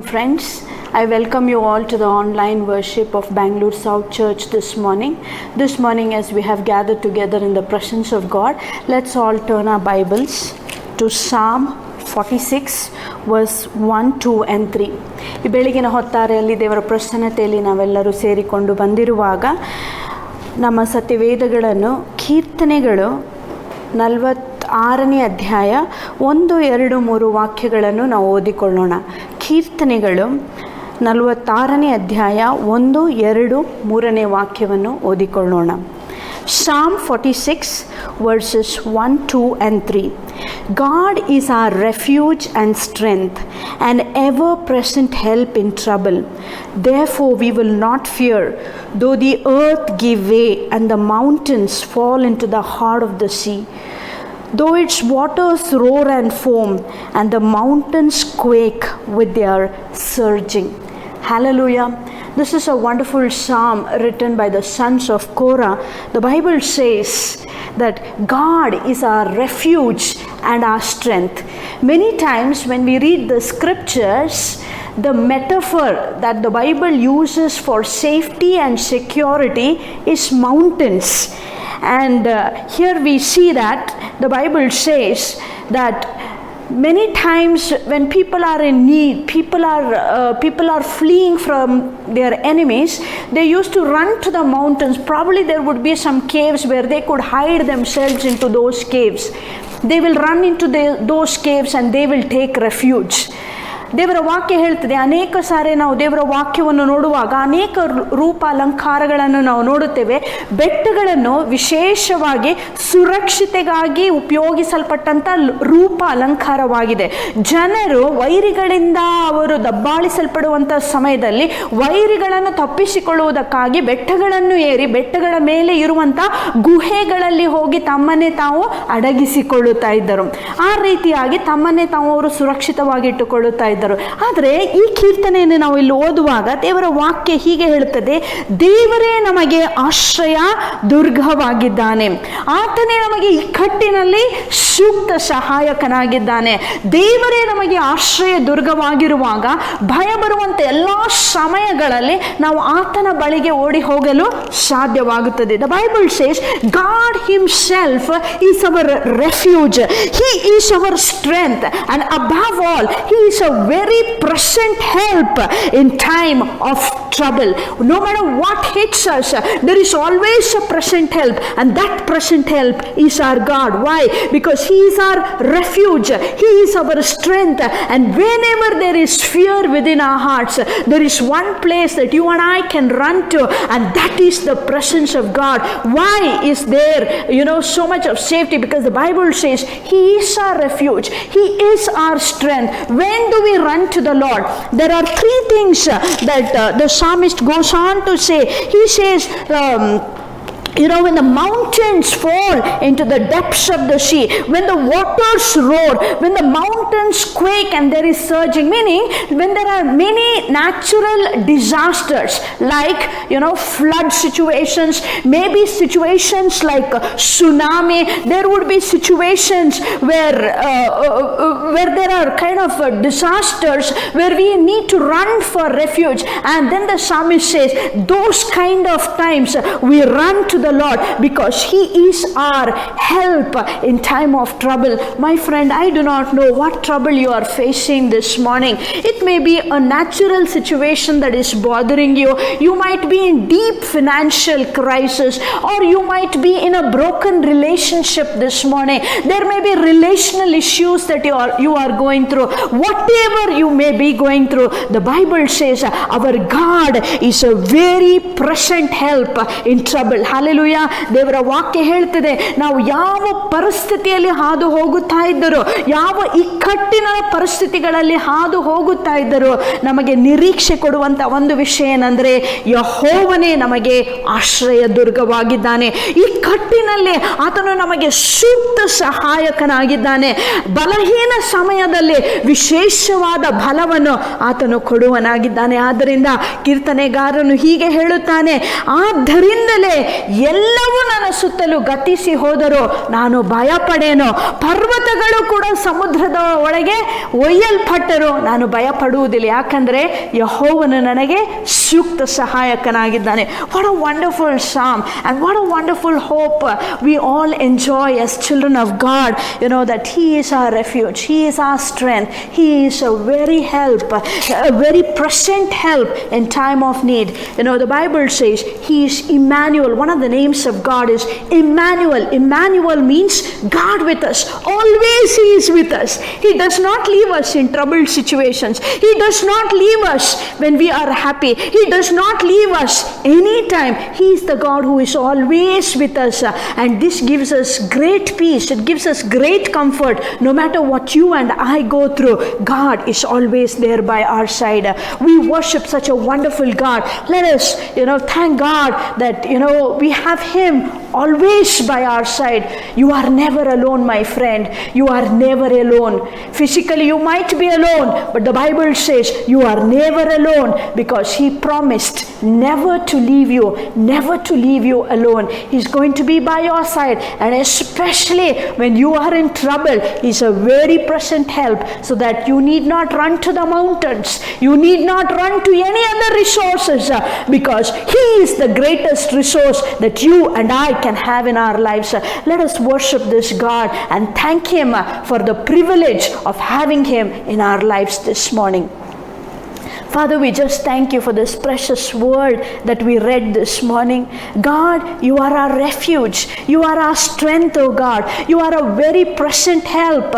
Friends, I welcome you all to the online worship of Bangalore South Church this morning. This morning, as we have gathered together in the presence of God, let's all turn our Bibles to Psalm 46, verse 1, 2 and 3. ಈ ಬೆಳಗಿನ ಹೊತ್ತಾರೆಯಲ್ಲಿ ದೇವರ ಪ್ರಸನ್ನತೆಯಲ್ಲಿ ನಾವೆಲ್ಲರೂ ಸೇರಿಕೊಂಡು ಬಂದಿರುವಾಗ ನಮ್ಮ ಸತ್ಯವೇದಗಳನ್ನು ಕೀರ್ತನೆಗಳು 46ನೇ ಅಧ್ಯಾಯ 1, 2, 3 ವಾಕ್ಯಗಳನ್ನು ನಾವು ಓದಿಕೊಳ್ಳೋಣ. ಕೀರ್ತನೆಗಳು 46ನೇ ಅಧ್ಯಾಯ 1, 2, 3ನೇ ವಾಕ್ಯವನ್ನು ಓದಿಕೊಳ್ಳೋಣ. Psalm 46 verses 1, 2 and 3. God is our refuge and strength, an ever-present help in trouble. Therefore we will not fear, though the earth give way and the mountains fall into the heart of the sea. Though its waters roar and foam, and the mountains quake with their surging. Hallelujah. This is a wonderful psalm written by the sons of Korah. The Bible says that God is our refuge and our strength. Many times when we read the scriptures, the metaphor that the Bible uses for safety and security is mountains. And here we see that the Bible says that many times when people are in need, people are fleeing from their enemies, they used to run to the mountains. Probably there would be some caves where they could hide themselves into those caves. They will run into those caves and they will take refuge. ದೇವರ ವಾಕ್ಯ ಹೇಳ್ತದೆ, ಅನೇಕ ಸಾರಿ ನಾವು ದೇವರ ವಾಕ್ಯವನ್ನು ನೋಡುವಾಗ ಅನೇಕ ರೂಪ ಅಲಂಕಾರಗಳನ್ನು ನಾವು ನೋಡುತ್ತೇವೆ. ಬೆಟ್ಟಗಳನ್ನು ವಿಶೇಷವಾಗಿ ಸುರಕ್ಷತೆಗಾಗಿ ಉಪಯೋಗಿಸಲ್ಪಟ್ಟಂಥ ರೂಪ ಅಲಂಕಾರವಾಗಿದೆ. ಜನರು ವೈರಿಗಳಿಂದ ಅವರು ದಬ್ಬಾಳಿಸಲ್ಪಡುವಂಥ ಸಮಯದಲ್ಲಿ ವೈರಿಗಳನ್ನು ತಪ್ಪಿಸಿಕೊಳ್ಳುವುದಕ್ಕಾಗಿ ಬೆಟ್ಟಗಳನ್ನು ಏರಿ ಬೆಟ್ಟಗಳ ಮೇಲೆ ಇರುವಂಥ ಗುಹೆಗಳಲ್ಲಿ ಹೋಗಿ ತಮ್ಮನ್ನೇ ತಾವು ಅಡಗಿಸಿಕೊಳ್ಳುತ್ತಾ ಇದ್ದರು. ಆ ರೀತಿಯಾಗಿ ತಮ್ಮನ್ನೇ ತಾವು ಅವರು ಸುರಕ್ಷಿತವಾಗಿ ಇಟ್ಟುಕೊಳ್ಳುತ್ತಾ ಇದ್ದರು. ಆದರೆ ಈ ಕೀರ್ತನೆಯನ್ನು ನಾವು ಇಲ್ಲಿ ಓದುವಾಗ ದೇವರ ವಾಕ್ಯ ಹೀಗೆ ಹೇಳುತ್ತದೆ, ದೇವರೇ ನಮಗೆ ಆಶ್ರಯ ದುರ್ಗವಾಗಿದ್ದಾನೆ, ಆತನೇ ನಮಗೆ ಇಕ್ಕಟ್ಟಿನಲ್ಲಿ ಸೂಕ್ತ ಸಹಾಯಕನಾಗಿದ್ದಾನೆ. ದೇವರೇ ನಮಗೆ ಆಶ್ರಯ ದುರ್ಗವಾಗಿರುವಾಗ ಭಯ ಬರುವಂತ ಎಲ್ಲ ಸಮಯಗಳಲ್ಲಿ ನಾವು ಆತನ ಬಳಿಗೆ ಓಡಿ ಹೋಗಲು ಸಾಧ್ಯವಾಗುತ್ತದೆ. The Bible says God himself is our refuge. He is our strength, and above all he is a very present help in time of trouble. No matter what hits us, there is always a present help, and that present help is our God. Why? Because he is our refuge, he is our strength, and whenever there is fear within our hearts, there is one place that you and I can run to, and that is the presence of God. Why is there so much of safety? Because the Bible says he is our refuge, he is our strength. When do we run to the Lord? There are three things that the psalmist goes on to say. He says when the mountains fall into the depths of the sea, when the waters roar, when the mountains quake and there is surging, meaning when there are many natural disasters like flood situations, maybe situations like tsunami, there would be situations where there are kind of disasters where we need to run for refuge. And then the psalmist says those kind of times we run to the Lord because he is our help in time of trouble. My friend, I do not know what trouble you are facing this morning. It may be a natural situation that is bothering you. You might be in deep financial crisis, or you might be in a broken relationship this morning. There may be relational issues that you are going through. Whatever you may be going through, the Bible says our God is a very present help in trouble. Hallelujah. ದೇವರ ವಾಕ್ಯ ಹೇಳ್ತದೆ, ನಾವು ಯಾವ ಪರಿಸ್ಥಿತಿಯಲ್ಲಿ ಹಾದು ಹೋಗುತ್ತಾ ಇದ್ದರೂ, ಯಾವ ಇಕ್ಕಟ್ಟಿನ ಪರಿಸ್ಥಿತಿಗಳಲ್ಲಿ ಹಾದು ಹೋಗುತ್ತಾ ಇದ್ದರೂ, ನಮಗೆ ನಿರೀಕ್ಷೆ ಕೊಡುವಂತ ಒಂದು ವಿಷಯ ಏನಂದ್ರೆ ಯೆಹೋವನೇ ನಮಗೆ ಆಶ್ರಯ ದುರ್ಗವಾಗಿದ್ದಾನೆ. ಇಕ್ಕಟ್ಟಿನಲ್ಲಿ ಆತನು ನಮಗೆ ಸೂಕ್ತ ಸಹಾಯಕನಾಗಿದ್ದಾನೆ. ಬಲಹೀನ ಸಮಯದಲ್ಲಿ ವಿಶೇಷವಾದ ಬಲವನ್ನು ಆತನು ಕೊಡುವನಾಗಿದ್ದಾನೆ. ಆದ್ದರಿಂದ ಕೀರ್ತನೆಗಾರನು ಹೀಗೆ ಹೇಳುತ್ತಾನೆ, ಆದ್ದರಿಂದಲೇ ಎಲ್ಲವೂ ನನ್ನ ಸುತ್ತಲೂ ಗತಿಸಿ ಹೋದರೂ ನಾನು ಭಯಪಡೇನು. ಪರ್ವತಗಳು ಕೂಡ ಸಮುದ್ರದ ಒಳಗೆ ಒಯ್ಯಲ್ಪಟ್ಟರು, ನಾನು ಭಯಪಡುವುದಿಲ್ಲ, ಯಾಕಂದರೆ ಯೆಹೋವನು ನನಗೆ ಸೂಕ್ತ ಸಹಾಯಕನಾಗಿದ್ದಾನೆ. What a wonderful psalm and what a wonderful hope we all enjoy as children of God, that He is our refuge, He is our strength, He is a very help, a very present help in time of need. The Bible says He is Emmanuel. One of the names of God is Emmanuel. Emmanuel means God with us. Always He is with us. He does not leave us in troubled situations. He does not leave us when we are happy. He does not leave us anytime. He is the God who is always with us, and this gives us great peace. It gives us great comfort. No matter what you and I go through, God is always there by our side. We worship such a wonderful God. Let us thank God that we have Him always by our side. You are never alone, my friend. You are never alone. Physically you might be alone, but the Bible says you are never alone, because He promised never to leave you, never to leave you alone. He's going to be by your side, and especially when you are in trouble, He's a very present help, so that you need not run to the mountains, you need not run to any other resources, because He is the greatest resource that you and I can have in our lives. Let us worship this God and thank Him for the privilege of having Him in our lives this morning. Father, we just thank You for this precious word that we read this morning. God, You are our refuge. You are our strength, oh God. You are a very present help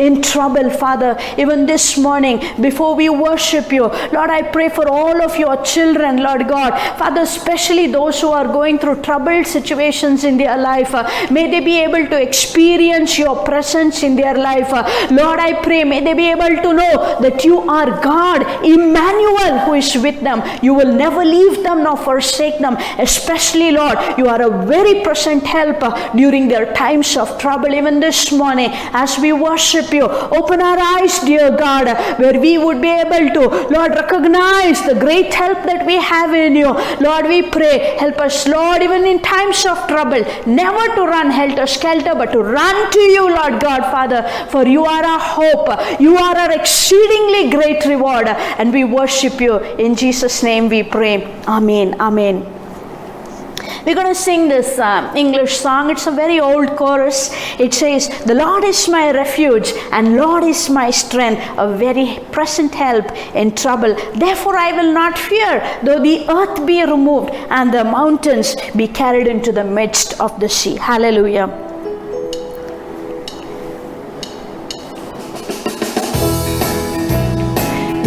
in trouble, Father. Even this morning, before we worship You, Lord, I pray for all of Your children, Lord God. Father, especially those who are going through troubled situations in their life, may they be able to experience Your presence in their life. Lord, I pray, may they be able to know that You are God, Emmanuel, who is with them. You will never leave them nor forsake them. Especially, Lord, You are a very present help during their times of trouble. Even this morning, as we worship You, open our eyes, dear God, where we would be able to, Lord, recognize the great help that we have in You. Lord, we pray, help us, Lord, even in times of trouble, never to run helter-skelter, but to run to You, Lord God, Father, for You are our hope. You are our exceedingly great reward, and we worship You. In Jesus' name we pray. Amen. Amen. We're going to sing this English song. It's a very old chorus. It says, "The Lord is my refuge and Lord is my strength, a very present help in trouble. Therefore I will not fear, though the earth be removed and the mountains be carried into the midst of the sea." Hallelujah.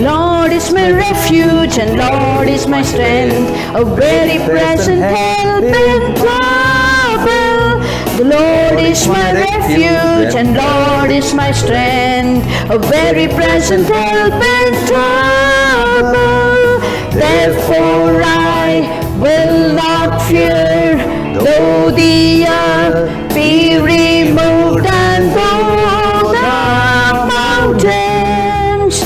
Lord is my refuge and Lord is my strength, a very present help in trouble. The Lord is my refuge and Lord is my strength, a very present help in trouble. Therefore I will not fear, though the earth be removed and though the mountains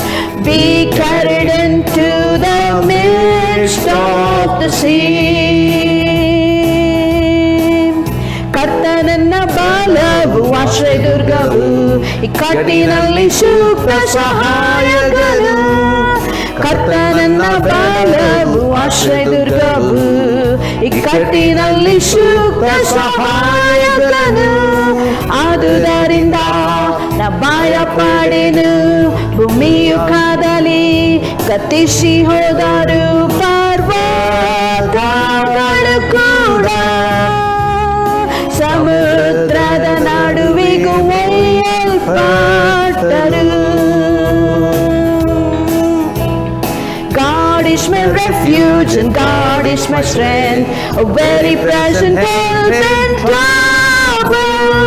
be carried into the midst of the sea. ಕರ್ತನನ್ನ ಬಲವು ಆಶ್ರಯದುರ್ಗವು, ಇಕ್ಕಟ್ಟಿನಲ್ಲಿ ಸೂಕ್ತ ಸಹಾಯಕನು. ಕರ್ತನನ್ನ ಬಲವು ಆಶ್ರಯದುರ್ಗವು, ಇಕ್ಕಟ್ಟಿನಲ್ಲಿ ಸೂಕ್ತ ಸಹಾಯಕನು. ಆದುದರಿಂದ ನಾ ಭಯಪಡೆನು, ಭೂಮಿಯು ಕದಲಿ ಗತಿಸಿ ಹೋದರು, ಪರ್ವತಗಳು ಕೂಡ ಸಮುದ್ರದ ನಡುವಿಗೂ ಒಯ್ಯಲ್ಪಟ್ಟರು. God is my refuge and God is my strength, a very present help in trouble.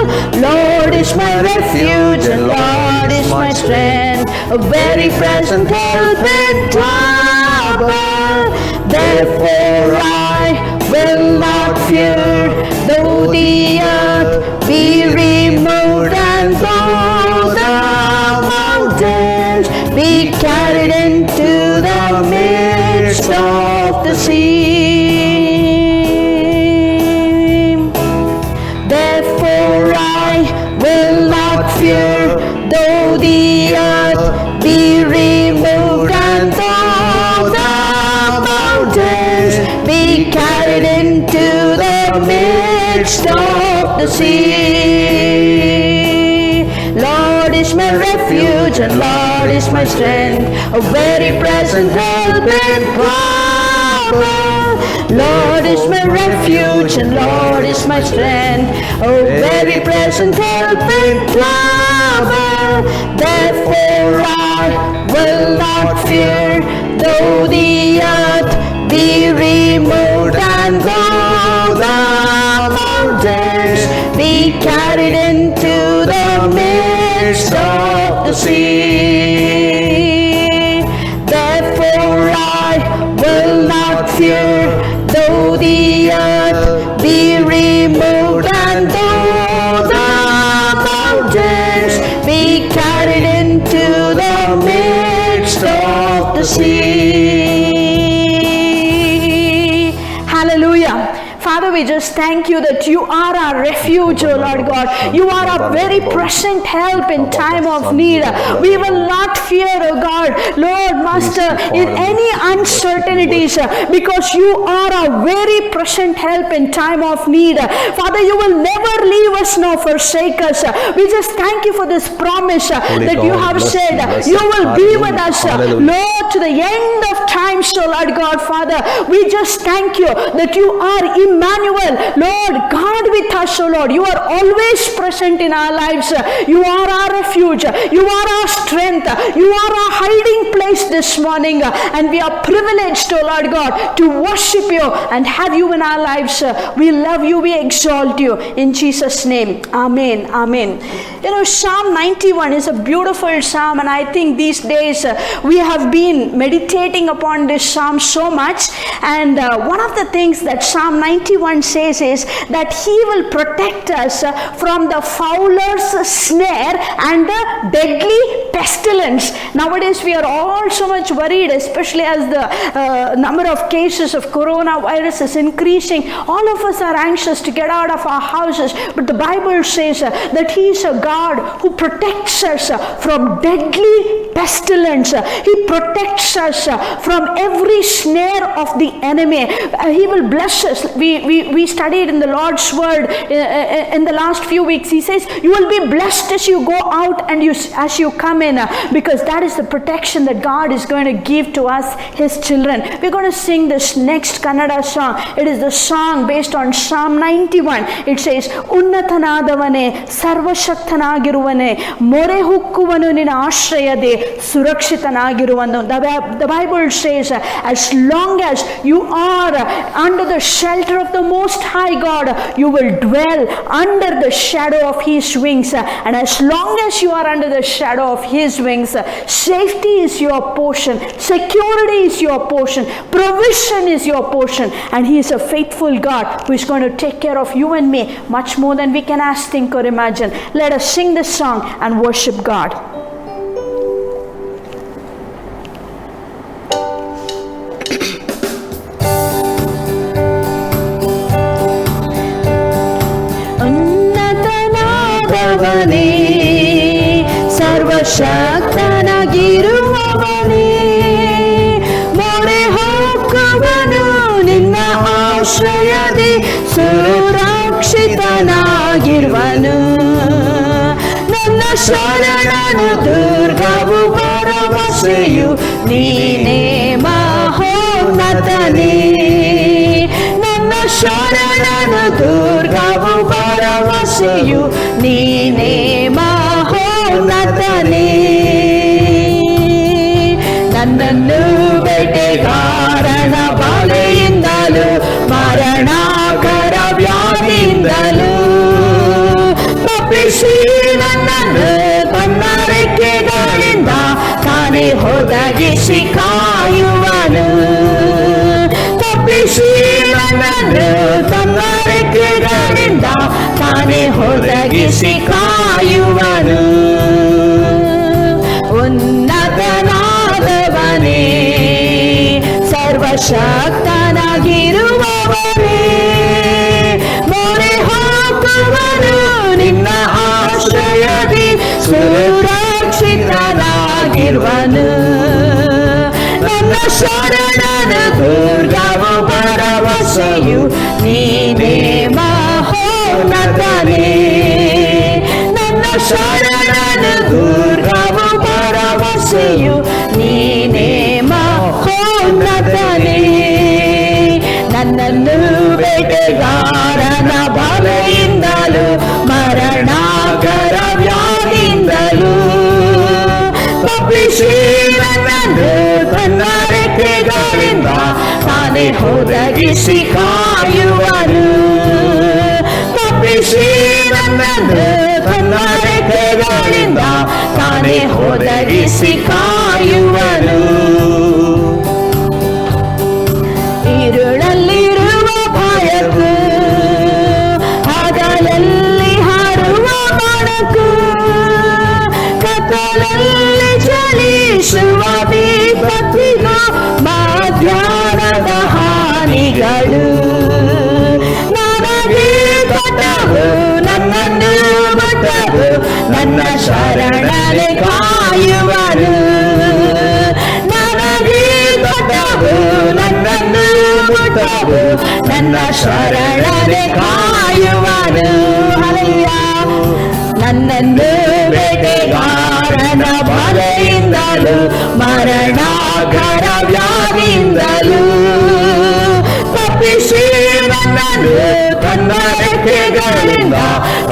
Lord is my refuge and Lord is my strength, a very present help in trouble. Therefore I will not fear, though the earth be removed and though the mountains be carried into the midst of the sea. midst of the sea. Lord is my refuge and Lord is my strength, a very present help in trouble. Lord is my refuge and Lord is my strength, a very present help in trouble. Therefore I will not fear, though the earth be removed and though the mountains be carried into the midst of the sea. Therefore I will not fear, though the earth be removed and though the mountains be carried into the midst of the sea. Hallelujah. Father, we just thank you that you are our refuge, O Lord God. You are our very present help in time of need. We will not fear, O God, Lord, Master, in any uncertainties, because you are our very present help in time of need. Father, you will never leave us nor forsake us. We just thank you for this promise that you have said you will be with us, Lord, to the end of time, so Lord God, Father. We just thank you that you are Emmanuel, Lord God with us, O Lord. You are always present in our lives. You are our refuge. You are our strength. You are our hiding place this morning. And we are privileged, O Lord God, to worship you and have you in our lives. We love you. We exalt you. In Jesus' name. Amen. Amen. You know, Psalm 91 is a beautiful psalm, and I think these days we have been meditating upon this psalm so much. And one of the things that Psalm 91 says is that he will protect us from the fowler's snare and the deadly pestilence. Nowadays we are all so much worried, especially as the number of cases of coronavirus is increasing. All of us are anxious to get out of our houses, but the Bible says that he is a God who protects us from deadly pestilence. He protects us from every snare of the enemy. He will bless us. We studied in the Lord's word in the last few weeks. He says you will be blessed as you go out and as you come in, because that is the protection that God is going to give to us, his children. We're going to sing this next Kannada song. It is the song based on Psalm 91. It says, Unnatanadavane sarvashaktanagiruvane more hukkuvanu nina ashrayade surakshitanagiruvanu. The Bible says as long as you are under the shelter of the Most High God, you will dwell under the shadow of his wings. And as long as you are under the shadow of his wings, safety is your portion, security is your portion, provision is your portion, and he is a faithful God who is going to take care of you and me much more than we can ask, think, or imagine. Let us sing this song and worship God. ಸರ್ವಶಕ್ತನಾಗಿರುವವನೇ ಮೊರೆ ಹೋಗುವನು ನಿನ್ನ ಆಶ್ರಯದಿ ಸುರಕ್ಷಿತನಾಗಿರುವನು. ನನ್ನ ಶರಣನು ದುರ್ಗವು ಭರವಸೆಯು ನೀನೇ ಮಹೋನ್ನತನೇ. ನನ್ನ ಶರಣನು ದುರ್ಗವು ಭರವಸೆಯು ನೀನೇ ಮಹೋನ್ನತನೇ. ನನ್ನನ್ನು ಬೇಟೆಗಾರನ ಬಲೆಯಿಂದಲೂ ಮರಣಕರ ವ್ಯಾಧಿಯಿಂದಲೂ ತಪ್ಪಿಸಿ ನನ್ನನ್ನು ತನ್ನ ರೆಕ್ಕೆಗಳಿಂದ ತಾನೇ ಒದಗಿಸಿ ಕಾಯುವನು. ತಪ್ಪಿಸಿ ನನ್ನನ್ನು ತನ್ನ ರೆಕ್ಕೆಗಳಿಂದ ತಾನೇ ಒದಗಿಸಿ ಕಾಯುವನು. ಉನ್ನತನಾದವನೇ ಸರ್ವಶಕ್ತನಾಗಿರುವವನೇ ಮೊರೆ ಹೋಗುವನು ನಿನ್ನ ಆಶ್ರಯದಿ ಸುರಕ್ಷಿತನಾಗಿರುವನು. ನನ್ನ ಶರಣನ ದುರ್ಗವು ಭರವಸೆಯು ನೀನೇ ಮಹೋನ್ನತನೇ. ಮಹೋನ್ನತನೇ, ನನ್ನ ಶರಣನು ದುರ್ಗವು ಭರವಸೆಯು ನೀನೇ ಮಹೋನ್ನತನೇ. ನನ್ನನ್ನು ಬೇಟೆಗಾರನ ಬಲೆಯಿಂದಲೂ ಮರಣಾಕರ ವ್ಯಾಧಿಯಿಂದಲೂ ತಪ್ಪಿಸಿ ನನ್ನನ್ನು ತನ್ನ ರೆಕ್ಕೆಗಳಿಂದ ತಾನೇ ಒದಗಿಸಿ ಕಾಯುವನು. ತಪ್ಪಿಸಿ ನನ್ನನ್ನು ತನ್ನ ರೆಕ್ಕೆಗಳಿಂದ ತಾನೇ ಒದಗಿಸಿ ಕಾಯುವನು. ഇരുളಲ್ಲಿರುವ ಭಯಕ್ಕೂ ಹಗಲಲ್ಲಿ ಹಾರುವ ಮೊಣಕು, ಕತ್ತಲಲ್ಲಿ ಚಲಿಸುವ ವಿಪತ್ತಿಗೂ ಮಧ್ಯಾಹ್ನದ ಹಾನಿಗಳು ನನಗೆ ಕೊಟ್ಟವು. ನನ್ನನ್ನು ಬಿಟ್ಟವು, ನನ್ನ ಶರಣನೆ ಕಾಯುವನು. ನನಗೆ ಕೊಟ್ಟವು, ನನ್ನನ್ನು ಬಿಟ್ಟವು, ನನ್ನ ಶರಣನೆ ಕಾಯುವನು. ಹಲೆಯ ನನ್ನನ್ನು ಬೇಟೆಗಾರನ ಬಲೆಯಿಂದಲೂ ಮರಣಾಕರ ವ್ಯಾಧಿಯಿಂದಲೂ ತಪ್ಪಿಸಿ ನನ್ನನ್ನು ತನ್ನ ರೆಕ್ಕೆಗಳಿಂದ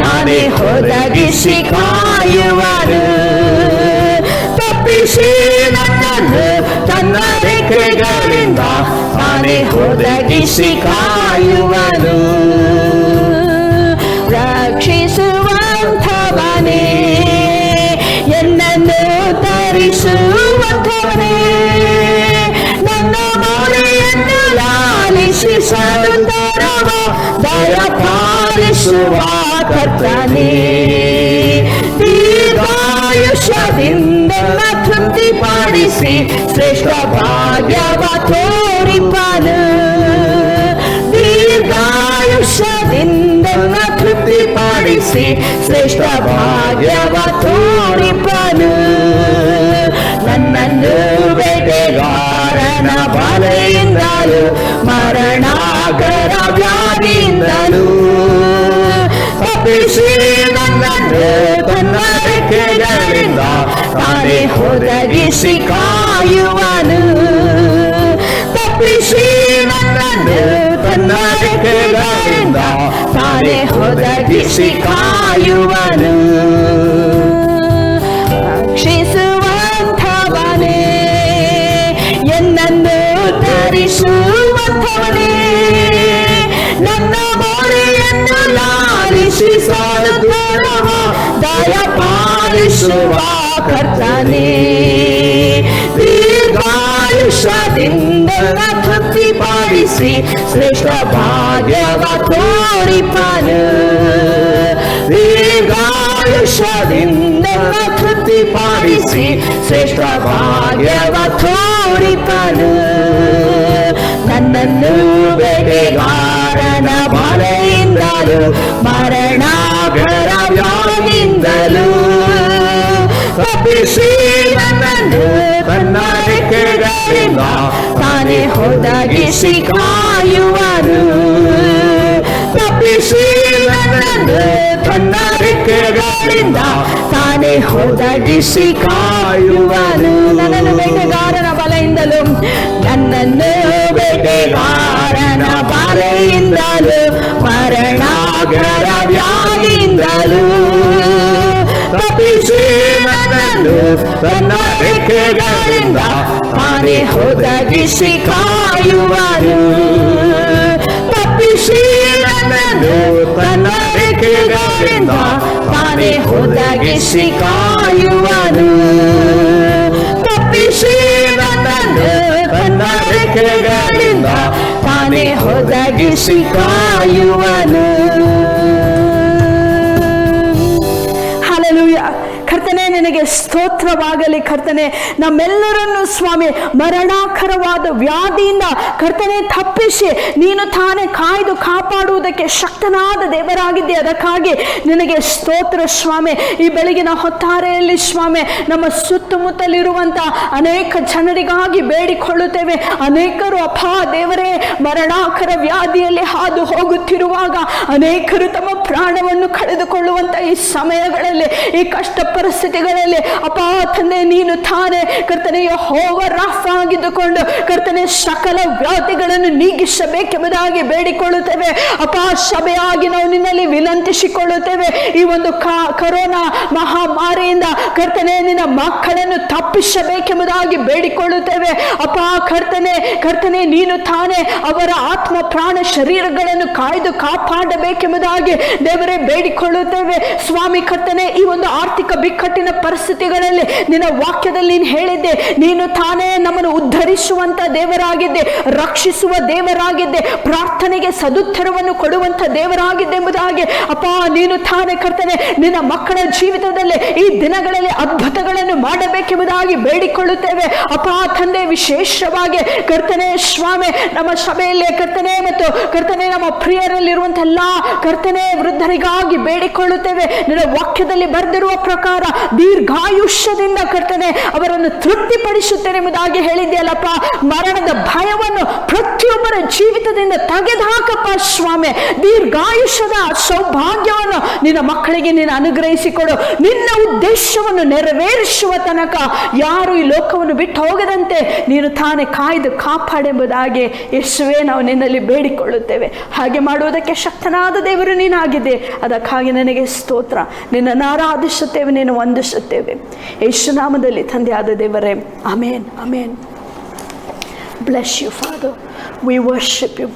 ತಾನೇ ಒದಗಿಸಿ ಕಾಯುವನು. ತಪ್ಪಿಸಿ ನನ್ನನ್ನು ತನ್ನ ರೆಕ್ಕೆಗಳಿಂದ ತಾನೇ ಒದಗಿಸಿ ಕಾಯುವನು. ರಕ್ಷಿಸುವಂಥವನೇ, ಎನ್ನನ್ನು ತರಿಸುವಂಥವನೇ, ನನ್ನ ಮೊರೆಯನ್ನು ಲಾಲಿಸಿ ಸಂತರವ ದಯಪಾಲಿಸುವ ಕರ್ತನೇ. ದೀರ್ಘಾಯುಷ್ಯದಿಂದ ತೃಪ್ತಿಪಡಿಸಿ ಶ್ರೇಷ್ಠ ಭಾಗ್ಯವ ತೋರಿಪನು. ದೀರ್ಘಾಯುಷ್ಯದಿಂದ ತೃಪ್ತಿಪಡಿಸಿ ಶ್ರೇಷ್ಠ ಭಾಗ್ಯವ ತೋರಿಪನು. ನನ್ನನ್ನು ಬೇಟೆಗಾರನ ಬಲೆಯಿಂದಲೂ ಮರಣಾಕರ ವ್ಯಾಧಿಯಿಂದಲೂ ತಪ್ಪಿಸಿ ನನ್ನನ್ನು ತನ್ನ ರೆಕ್ಕೆಗಳಿಂದ ತಾನೇ ಒದಗಿಸಿ ಕಾಯುವನು. ತಪ್ಪಿಸಿ ನನ್ನನ್ನು ತನ್ನ ರೆಕ್ಕೆಗಳಿಂದ ತಾನೇ ಒದಗಿಸಿ ಕಾಯುವನು. ರಕ್ಷಿಸುವಂಥವನೇ, ಎನ್ನನ್ನು ತರಿಸುವಂಥವನೇ, ನನ್ನ ಮೊರೆಯನ್ನು ಲಾಲಿಸಿ ಸಂತರವ ದಯಪಾಲಿಸುವ ಕರ್ತನೇ. ದೀರ್ಘಾಯುಷ್ಯದಿಂದ ತೃಪ್ತಿಪಡಿಸಿ ಶ್ರೇಷ್ಠ ಭಾಗ್ಯವ ತೋರಿಪನು. ದೀರ್ಘಾಯುಷ್ಯದಿಂದ ತೃಪ್ತಿಪಡಿಸಿ ಶ್ರೇಷ್ಠ ಭಾಗ್ಯವ ತೋರಿಪನು. ನನ್ನನ್ನು ಬೇಟೆಗಾರನ ಬಲೆಯಿಂದಲೂ ಮರಣಾಕರ ವ್ಯಾಧಿಯಿಂದಲೂ ತಪ್ಪಿಸಿ ನನ್ನನ್ನು ತನ್ನ ರೆಕ್ಕೆಗಳಿಂದ ತಾನೇ ಒದಗಿಸಿ ಕಾಯುವನು. ತಪ್ಪಿಸಿ ನನ್ನನ್ನು ತನ್ನ ರೆಕ್ಕೆಗಳಿಂದ ತಾನೇ ಒದಗಿಸಿ ಕಾಯುವನು. ನನ್ನನ್ನು ಬೇಟೆಗಾರನ ಬಲೆಯಿಂದಲೂ, ನನ್ನನ್ನು ಬೇಟೆಗಾರನ ಬಲೆಯಿಂದಲೂ ಮರಣಾಕರ ವ್ಯಾಧಿಯಿಂದಲೂ ತಪ್ಪಿಸಿ ನನ್ನನ್ನು ತನ್ನ ರೆಕ್ಕೆಗಳಿಂದ ತಾನೇ ಒದಗಿಸಿ ಕಾಯುವನು. ತಪ್ಪಿಸಿ ನನ್ನನ್ನು ತನ್ನ ರೆಕ್ಕೆಗಳಿಂದ ತಾನೇ ಒದಗಿಸಿ ಕಾಯುವನು. ತಪ್ಪಿಸಿ ನನ್ನನ್ನು ತನ್ನ ರೆಕ್ಕೆಗಳಿಂದ ತಾನೇ ಒದಗಿಸಿ ಕಾಯುವನು. ಹಲ್ಲೆಲೂಯಾ. ಕರ್ತನೇ, ನಿನಗೆ ಸ್ತೋತ್ರವಾಗಲಿ ಕರ್ತನೆ. ನಮ್ಮೆಲ್ಲರನ್ನು ಸ್ವಾಮಿ ಮರಣಾಕರವಾದ ವ್ಯಾಧಿಯಿಂದ ಕರ್ತನೆ ತಪ್ಪಿಸಿ ನೀನು ತಾನೇ ಕಾಯ್ದು ಕಾಪಾಡುವುದಕ್ಕೆ ಶಕ್ತನಾದ ದೇವರಾಗಿದ್ದೆ. ಅದಕ್ಕಾಗಿ ನಿನಗೆ ಸ್ತೋತ್ರ ಸ್ವಾಮಿ. ಈ ಬೆಳಗಿನ ಹೊತ್ತಾರೆಯಲ್ಲಿ ಸ್ವಾಮಿ ನಮ್ಮ ಸುತ್ತಮುತ್ತಲಿರುವಂತ ಅನೇಕ ಜನರಿಗಾಗಿ ಬೇಡಿಕೊಳ್ಳುತ್ತೇವೆ. ಅನೇಕರು ಅಪ್ಪ ದೇವರೇ ಮರಣಾಕರ ವ್ಯಾಧಿಯಲ್ಲಿ ಹಾದು ಹೋಗುತ್ತಿರುವಾಗ ಅನೇಕರು ತಮ್ಮ ಪ್ರಾಣವನ್ನು ಕಳೆದುಕೊಳ್ಳುವಂತ ಈ ಸಮಯಗಳಲ್ಲಿ, ಈ ಕಷ್ಟ ಪರಿಸ್ಥಿತಿಗಳಲ್ಲಿ ಅಪ್ಪ ತಂದೆ ನೀನು ತಾನೇ ಕರ್ತನೆ ಯೆಹೋವ ರಾಫ ಆಗಿದ್ದುಕೊಂಡು ಕರ್ತನೆ ಸಕಲ ವ್ಯಾಧಿಗಳನ್ನು ನೀಗಿಸಬೇಕೆಂಬುದಾಗಿ ಬೇಡಿಕೊಳ್ಳುತ್ತೇವೆ. ಅಪ್ಪ ಸಭೆಯಾಗಿ ನಾವು ನಿನ್ನಲ್ಲಿ ವಿನಂತಿಸಿಕೊಳ್ಳುತ್ತೇವೆ. ಈ ಒಂದು ಕರೋನಾ ಮಹಾಮಾರಿಯಿಂದ ಕರ್ತನೆ ನಿನ್ನ ಮಕ್ಕಳನ್ನು ತಪ್ಪಿಸಬೇಕೆಂಬುದಾಗಿ ಬೇಡಿಕೊಳ್ಳುತ್ತೇವೆ. ಅಪ್ಪ ಕರ್ತನೆ ನೀನು ತಾನೇ ಅವರ ಆತ್ಮ ಪ್ರಾಣ ಶರೀರಗಳನ್ನು ಕಾಯ್ದು ಕಾಪಾಡಬೇಕೆಂಬುದಾಗಿ ದೇವರೇ ಬೇಡಿಕೊಳ್ಳುತ್ತೇವೆ ಸ್ವಾಮಿ. ಕರ್ತನೆ ಈ ಒಂದು ಆರ್ಥಿಕ ಬಿಕ್ಕಟ್ಟಿನ ಪರಿಸ್ಥಿತಿಗಳಲ್ಲಿ ನಿನ್ನ ವಾಕ್ಯದಲ್ಲಿ ನೀನು ಹೇಳಿದ್ದೆ, ನೀನು ತಾನೇ ನಮ್ಮನ್ನು ಉದ್ಧರಿಸುವಂತ ದೇವರಾಗಿದ್ದೆ, ರಕ್ಷಿಸುವ ದೇವರಾಗಿದ್ದೆ, ಪ್ರಾರ್ಥನೆಗೆ ಸದುತ್ತರವನ್ನು ಕೊಡುವಂತ ದೇವರಾಗಿದ್ದೆ ಎಂಬುದಾಗಿ ಅಪ್ಪ ನೀನು ತಾನೇ ಕರ್ತನೆ ನಿನ್ನ ಮಕ್ಕಳ ಜೀವಿತದಲ್ಲಿ ಈ ದಿನಗಳಲ್ಲಿ ಅದ್ಭುತಗಳನ್ನು ಮಾಡಬೇಕೆಂಬುದಾಗಿ ಬೇಡಿಕೊಳ್ಳುತ್ತೇವೆ. ಅಪ್ಪ ತಂದೆ ವಿಶೇಷವಾಗಿ ಕರ್ತನೆ ಸ್ವಾಮಿ ನಮ್ಮ ಸಭೆಯಲ್ಲಿ ಕರ್ತನೆ ಮತ್ತು ಕರ್ತನೆ ನಮ್ಮ ಪ್ರಿಯರಲ್ಲಿರುವಂತ ಎಲ್ಲ ಕರ್ತನೆ ವೃದ್ಧರಿಗಾಗಿ ಬೇಡಿಕೊಳ್ಳುತ್ತೇವೆ. ನಿನ್ನ ವಾಕ್ಯದಲ್ಲಿ ಬರೆದಿರುವ ಪ್ರಕಾರ ದೀರ್ಘಾಯುಷ್ಯದಿಂದ ಕರ್ತನೆ ಅವರನ್ನು ತೃಪ್ತಿಪಡಿಸುತ್ತೇನೆ ಎಂಬುದಾಗಿ ಹೇಳಿದೆಯಲ್ಲಪ್ಪ. ಮರಣದ ಭಯವನ್ನು ಪ್ರತಿಯೊಬ್ಬರ ಜೀವಿತದಿಂದ ತೆಗೆದುಹಾಕಪ್ಪ ಸ್ವಾಮಿ. ದೀರ್ಘಾಯುಷ್ಯದ ಸೌಭಾಗ್ಯವನ್ನು ನಿನ್ನ ಮಕ್ಕಳಿಗೆ ನೀನು ಅನುಗ್ರಹಿಸಿಕೊಡು. ನಿನ್ನ ಉದ್ದೇಶವನ್ನು ನೆರವೇರಿಸುವ ತನಕ ಯಾರು ಈ ಲೋಕವನ್ನು ಬಿಟ್ಟು ಹೋಗದಂತೆ ನೀನು ತಾನೇ ಕಾಯ್ದು ಕಾಪಾಡೆಂಬುದಾಗಿ ಯೇಸುವೇ ನಾವು ನಿನ್ನಲ್ಲಿ ಬೇಡಿಕೊಳ್ಳುತ್ತೇವೆ. ಹಾಗೆ ಮಾಡುವುದಕ್ಕೆ ಶಕ್ತನಾದ ದೇವರು ನೀನಾಗಿದೆ. ಅದಕ್ಕಾಗಿ ನನಗೆ ಸ್ತೋತ್ರ. ನಿನ್ನನ್ನು ಆರಾಧಿಸುತ್ತೇವೆ, ನೀನು ವಂದಿಸುತ್ತೇವೆ ಯೇಸು ನಾಮದಲ್ಲಿ ತಂದೆಯಾದ ದೇವರೇ. Amen amen. Bless you father, we worship you.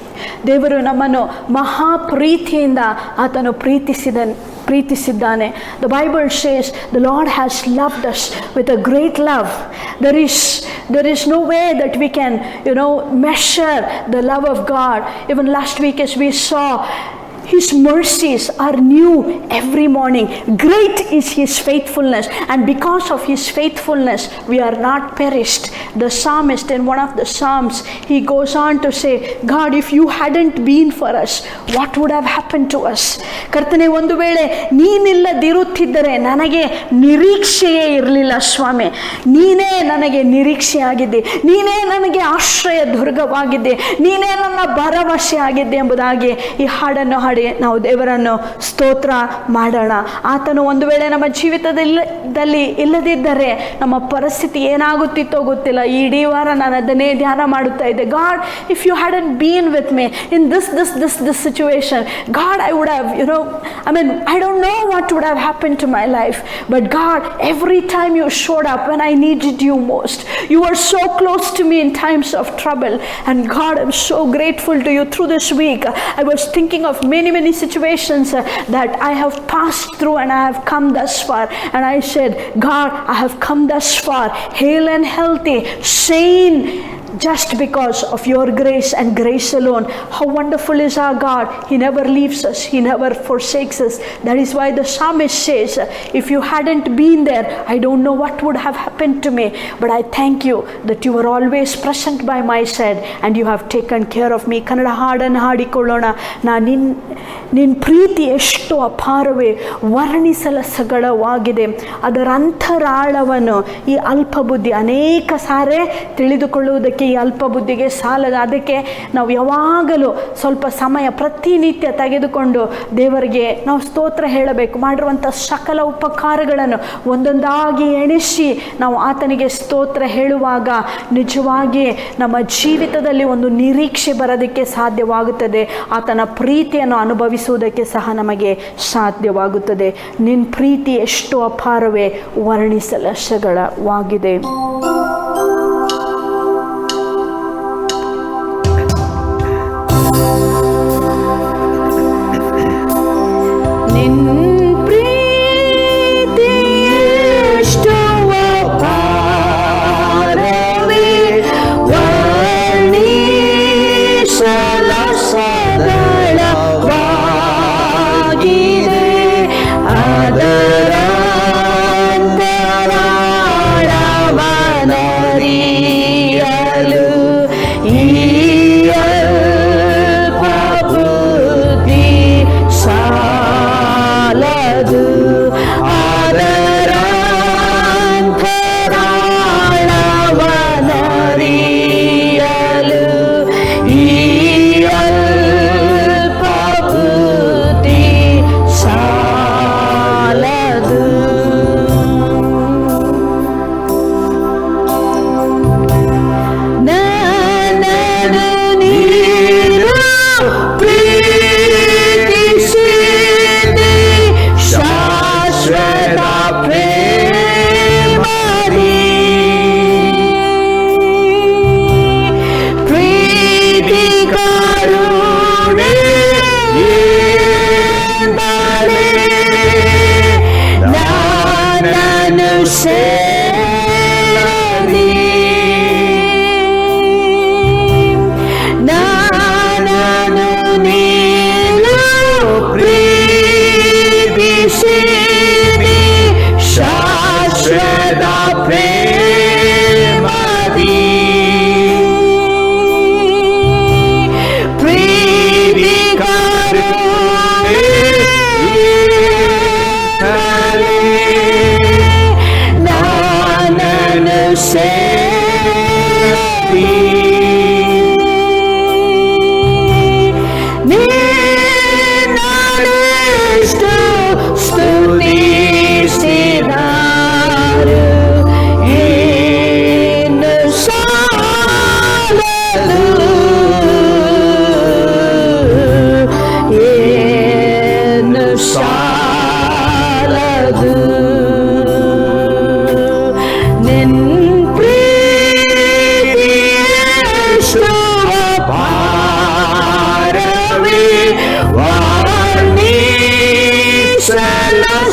ದೇವರು ನಮ್ಮನ್ನು ಮಹಾಪ್ರೀತಿಯಿಂದ ಆತನು ಪ್ರೀತಿಸಿದ್ದಾನೆ. The Bible says the Lord has loved us with a great love. There is no way that we can measure the love of God. Even last week as we saw, His mercies are new every morning. Great is His faithfulness, and because of His faithfulness we are not perished. The psalmist in one of the psalms, he goes on to say, God, if you hadn't been for us, what would have happened to us? ಕರ್ತನೆ, ಒಂದು ವೇಳೆ ನೀನಿಲ್ಲದಿರುತ್ತಿದ್ದರೆ ನನಗೆ ನಿರೀಕ್ಷೆಯೇ ಇರಲಿಲ್ಲ ಸ್ವಾಮಿ. ನೀನೇ ನನಗೆ ನಿರೀಕ್ಷೆ ಆಗಿದ್ದೆ, ನೀನೇ ನನಗೆ ಆಶ್ರಯ ದುರ್ಗವಾಗಿದ್ದೆ, ನೀನೇ ನನ್ನ ಭರವಸೆ ಆಗಿದ್ದೆ ಎಂಬುದಾಗಿ ಈ ಹಾಡನ್ನು ಹಾಡಿ ನಾವು ದೇವರನ್ನು ಸ್ತೋತ್ರ ಮಾಡೋಣ. ಆತನು ಒಂದು ವೇಳೆ ನಮ್ಮ ಜೀವಿತದಲ್ಲಿ ಇಲ್ಲದಿದ್ದರೆ ನಮ್ಮ ಪರಿಸ್ಥಿತಿ ಏನಾಗುತ್ತಿತ್ತೋ ಗೊತ್ತಿಲ್ಲ. ಇಡೀ ವಾರ ನಾನು ಅದನ್ನೇ ಧ್ಯಾನ ಮಾಡುತ್ತಾ ಇದ್ದೆ. God, if you hadn't been with me in this situation, God, I would have, I don't know what would have happened to my life. But God, every time you showed up when I needed you most, you were so close to me in times of trouble. And God, I'm so grateful to you. Through this week I was thinking of many situations that I have passed through, and I have come thus far, and I said, God, I have come thus far hale and healthy, sane, just because of your grace and grace alone. How wonderful is our God. He never leaves us, He never forsakes us. That is why the psalmist says, if you hadn't been there, I don't know what would have happened to me, but I thank you that you were always present by my side and you have taken care of me. Kannada ಹಾಡನ್ನು ಹಾಡಿಕೊಳ್ಳೋಣ. ನಿನ್ನ ಪ್ರೀತಿ ಎಷ್ಟು ಅಪಾರವೇ, ವರ್ಣಿಸಲಸಗಳವಾಗಿದೆ. ಅದರ ಅಂತರಾಳವನ್ನು ಈ ಅಲ್ಪ ಬುದ್ಧಿ ಅನೇಕ ಸಾರೆ ತಿಳಿದುಕೊಳ್ಳುವುದಕ್ಕೆ ಈ ಅಲ್ಪ ಬುದ್ಧಿಗೆ ಸಾಲದ. ಅದಕ್ಕೆ ನಾವು ಯಾವಾಗಲೂ ಸ್ವಲ್ಪ ಸಮಯ ಪ್ರತಿನಿತ್ಯ ತೆಗೆದುಕೊಂಡು ದೇವರಿಗೆ ನಾವು ಸ್ತೋತ್ರ ಹೇಳಬೇಕು. ಮಾಡಿರುವಂಥ ಸಕಲ ಉಪಕಾರಗಳನ್ನು ಒಂದೊಂದಾಗಿ ಎಣಿಸಿ ನಾವು ಆತನಿಗೆ ಸ್ತೋತ್ರ ಹೇಳುವಾಗ ನಿಜವಾಗಿ ನಮ್ಮ ಜೀವಿತದಲ್ಲಿ ಒಂದು ನಿರೀಕ್ಷೆ ಬರೋದಕ್ಕೆ ಸಾಧ್ಯವಾಗುತ್ತದೆ. ಆತನ ಪ್ರೀತಿಯನ್ನು ಅನುಭವಿಸುವುದಕ್ಕೆ ಸಹ ನಮಗೆ ಸಾಧ್ಯವಾಗುತ್ತದೆ. ನಿನ್ನ ಪ್ರೀತಿ ಎಷ್ಟು ಅಪಾರವೇ, ವರ್ಣಿಸಲಸಗಳವಾಗಿದೆ.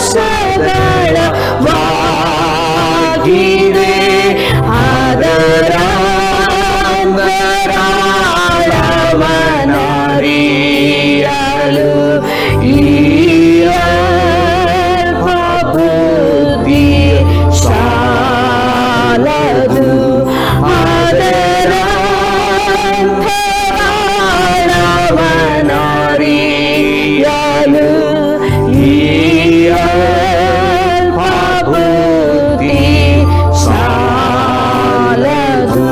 ಸರಳವಾಗಿದೆ ಅದರಾಳವನರಿಯಲು ಈ ಅಲ್ಪ ಬುದ್ಧಿ ಸಾಲದು ಅದರಾಳವನರಿಯಲು ಈ ಅಲ್ಪ ಬುದ್ಧಿ ಸಾಲದು.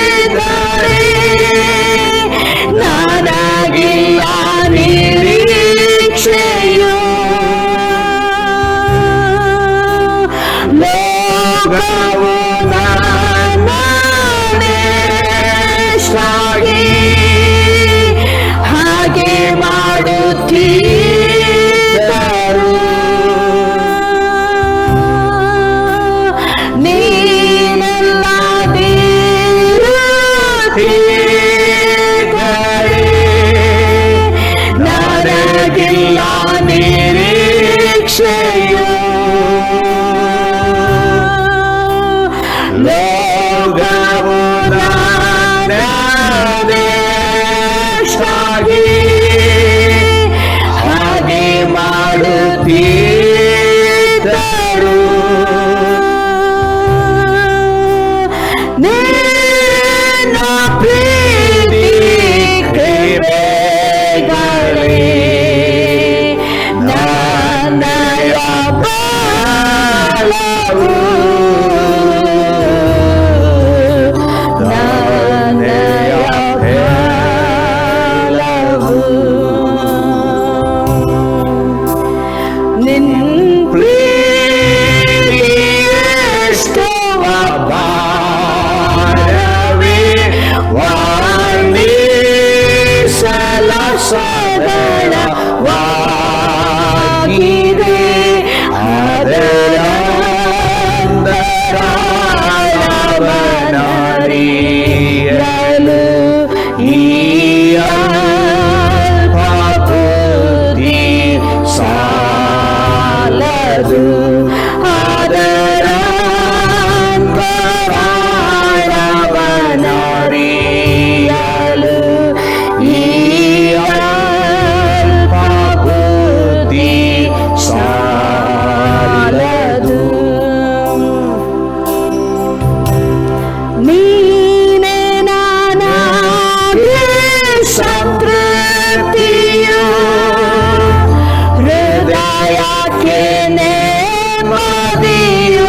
ನೀನೆಲ್ಲದಿರುತ್ತಿದ್ದರೆ ನನಗಿಲ್ಲ ನಿರೀಕ್ಷೆಯು. ಲೋಕವು ನನ್ನನ್ನೆಷ್ಟಾಗಿ ಹಾಗೆ ಮಾಡುತ್ತಿದ್ದರು. ನೀನೆಲ್ಲದಿರುತ್ತಿದ್ದರೆ ನನಗಿಲ್ಲ ನಿರೀಕ್ಷೆಯು. ಲೋಕವು ನನ್ನನ್ನೆಷ್ಟಾಗಿ ಹಾಗೆ ಮಾಡುತ್ತಿದ್ದರು. ನಿನ್ನ ಪ್ರೀತಿ ಕೃಪೆಗಳೇ ನನ್ನಯ ಬಲವು. ನನ್ನಯ ಬಲವು. ನಿನ್ನ ಪ್ರೀತಿಯಷ್ಟು ಅಪಾರವೇ ವರ್ಣಿಸಲಸದಳವಾಗಿದೆ ಅದರಾಳವನರಿಯಲು ಈ ಅಲ್ಪ ಬುದ್ಧಿ ಸಾಲದು. ಅದರಾಳವನರಿಯಲು ಈ ಅಲ್ಪ ಬುದ್ಧಿ ಸಾಲದು. ನೀನೇ ನನಗೆ ಸಂತೃಪ್ತಿಯು, ಹೃದಯಕ್ಕೆ ನೆಮ್ಮದಿಯು.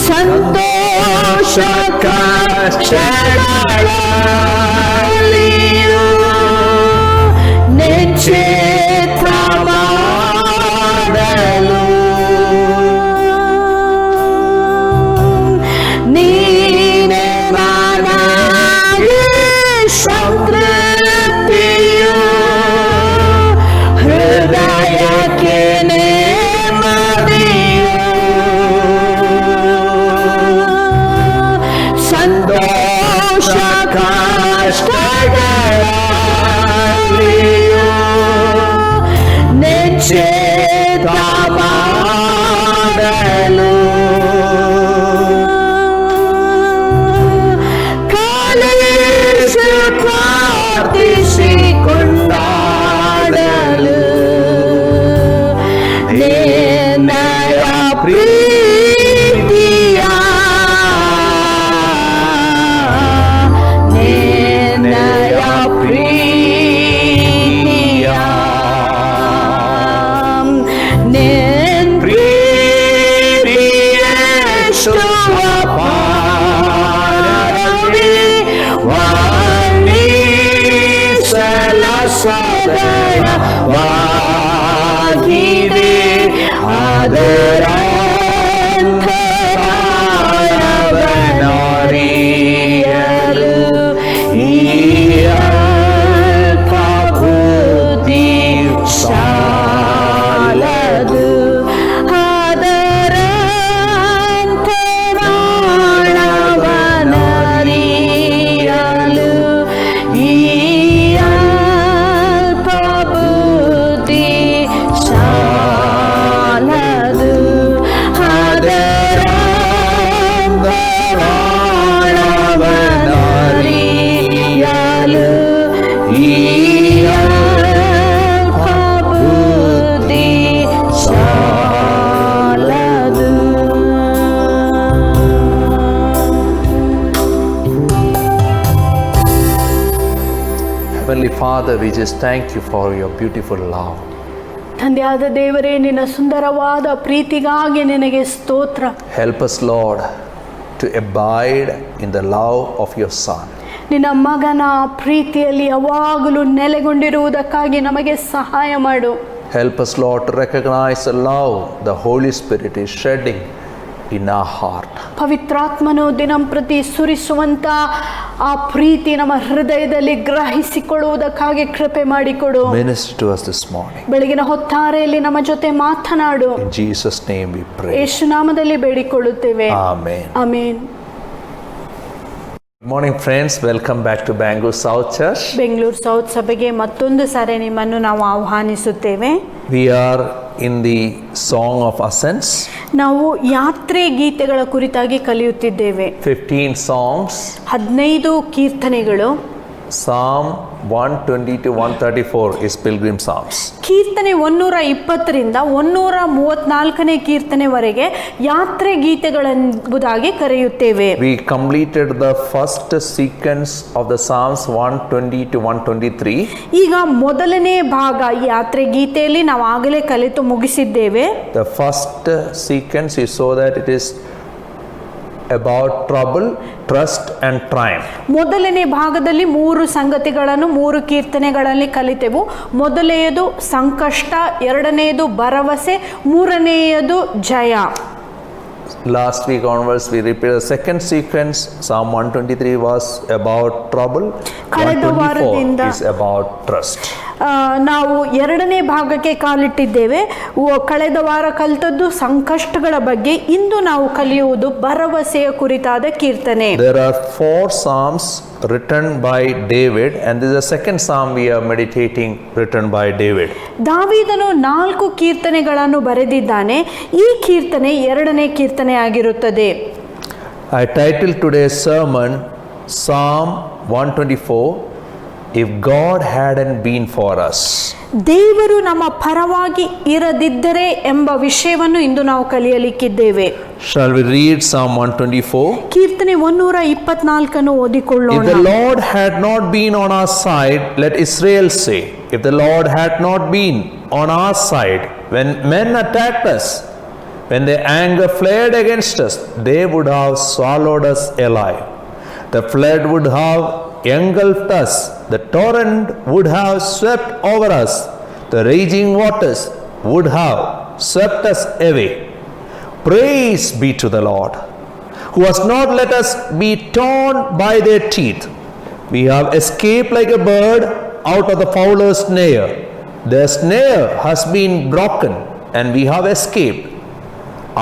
ಸಂತೋಷ ಕಷ್ಟಗಳಲ್ಲಿಯೂ ನಿಶ್ಚಿತ ಮಾಡಲು. ನೀನೇ ನನಗೆ ಸಂತೃಪ್ತಿಯು, ಹೃದಯಕ್ಕೆ ನೆಮ್ಮದಿಯು. ಸಂತೋಷ ಕಷ್ಟಗಳಲ್ಲಿಯೂ ನಿಶ್ಚಿತ ಮಾಡಲು. ಕಲಿಸು ಪ್ರಾರ್ಥಿಸಿಕೊಂಡಾಡಲು ನಿನ್ನಯ ಪ್ರೀತಿಯ. ನಿನ್ನಯ ಪ್ರೀತಿಯ. ನಿನ್ನ ಪ್ರೀತಿಯಷ್ಟು ಅಪಾರವೇ ವರ್ಣಿಸಲಸದಳವಾಗಿದೆ ಅದರಾಳವನರಿಯಲು ಈ ಅಲ್ಪ ಬುದ್ಧಿ ಸಾಲದು. Heavenly Father, we just thank you for your beautiful love. ತಂದೆಯಾದ ದೇವರೇ, ನಿನ್ನ ಸುಂದರವಾದ ಪ್ರೀತಿಗಾಗಿ ನಿನಗೆ ಸ್ತೋತ್ರ. Help us, Lord, to abide in the love of your Son. ನಿನ್ನ ಮಗನ ಪ್ರೀತಿಯಲ್ಲಿ ಯಾವಾಗಲೂ ನೆಲೆಗೊಂಡಿರುವುದಕ್ಕಾಗಿ ನಮಗೆ ಸಹಾಯ ಮಾಡು. Help us, Lord, to recognize the love the Holy Spirit is shedding in our heart. ಪವಿತ್ರಾತ್ಮನು ದಿನಂಪ್ರತಿ ಸುರಿಸುವಂತ ಆ ಪ್ರೀತಿ ನಮ್ಮ ಹೃದಯದಲ್ಲಿ ಗ್ರಹಿಸಿಕೊಳ್ಳುವುದಕ್ಕಾಗಿ ಕೃಪೆ ಮಾಡಿಕೊಡು. Minister to us this morning. ಬೆಳಗಿನ ಹೊತ್ತಾರೆಯಲ್ಲಿ ನಮ್ಮ ಜೊತೆ ಮಾತನಾಡು. In Jesus' name we pray. ಯೇಸು ನಾಮದಲ್ಲಿ ಬೇಡಿಕೊಳ್ಳುತ್ತೇವೆ. Amen. Amen. Good morning, friends. Welcome back to Bangalore South Church. Bengaluru south ಸಭೆಗೆ ಮತ್ತೊಂದು ಸಾರಿ ನಿಮ್ಮನ್ನು ನಾವು ಆಹ್ವಾನಿಸುತ್ತೇವೆ. We are in the Song of Ascents. ನಾವು ಯಾತ್ರೆ ಗೀತೆಗಳ ಕುರಿತಾಗಿ ಕಲಿಯುತ್ತಿದ್ದೇವೆ. 15 songs. 15 ಕೀರ್ತನೆಗಳು. Psalm 120 to 134 is Pilgrim Psalms. ಕೀರ್ತನೆ 120ರಿಂದ 134ನೇ ಕೀರ್ತನೆವರೆಗೆ ಯಾತ್ರೆ ಗೀತೆಗಳೆಂಬುದಾಗಿ ಕರೆಯುತ್ತೇವೆ. We completed the first sequence of the Psalms 120 to 123. ಈಗ ಮೊದಲನೇ ಭಾಗ ಯಾತ್ರೆ ಗೀತೆಯಲ್ಲಿ ನಾವು ಆಗಲೇ ಕಲಿತು ಮುಗಿಸಿದ್ದೇವೆ. The first sequence, you saw that it is about trouble, trust and triumph. ಮೊದಲನೇ ಭಾಗದಲ್ಲಿ 3 ಸಂಗತಿಗಳನ್ನು 3 ಕೀರ್ತನೆಗಳಲ್ಲಿ ಕಲಿತೆವು. ಮೊದಲನೆಯದು ಸಂಕಷ್ಟ, ಎರಡನೆಯದು ಭರವಸೆ, ಮೂರನೆಯದು ಜಯ. Last week onwards we repeated the second sequence. Psalm 123 was about trouble. 124 is about trust. ನಾವು ಎರಡನೇ ಭಾಗಕ್ಕೆ ಕಾಲಿಟ್ಟಿದ್ದೇವೆ. ಕಳೆದ ವಾರ ಕಲಿತದ್ದು ಸಂಕಷ್ಟಗಳ ಬಗ್ಗೆ. ಇಂದು ನಾವು ಕಲಿಯುವುದು ಭರವಸೆಯ ಕುರಿತಾದ ಕೀರ್ತನೆ. There are 4 psalms written by David, and this is the second psalm we are meditating written by David. ದಾವೀದನು 4 ಕೀರ್ತನೆಗಳನ್ನು ಬರೆದಿದ್ದಾನೆ. ಈ ಕೀರ್ತನೆ ಎರಡನೇ ಕೀರ್ತನೆ ಆಗಿರುತ್ತದೆ. I titled today's sermon Psalm 124, If God hadn't been for us. ದೇವರು ನಮ್ಮ ಪರವಾಗಿ ಇರದಿದ್ದರೆ ಎಂಬ ವಿಷಯವನ್ನು ಇಂದು ನಾವು ಕಲಿಯಲಿಕ್ಕಿದ್ದೇವೆ. Shall we read Psalm 124? ಕೀರ್ತನೆ 124 ಓದಿಕೊಳ್ಳೋಣ. If the Lord had not been on our side, let Israel say, if the Lord had not been on our side, when men attacked us, when their anger flared against us, they would have swallowed us alive. The flood would have engulfed us, the torrent would have swept over us, the raging waters would have swept us away. Praise be to the Lord, who has not let us be torn by their teeth. We have escaped like a bird out of the fowler's snare. Their snare has been broken, and we have escaped.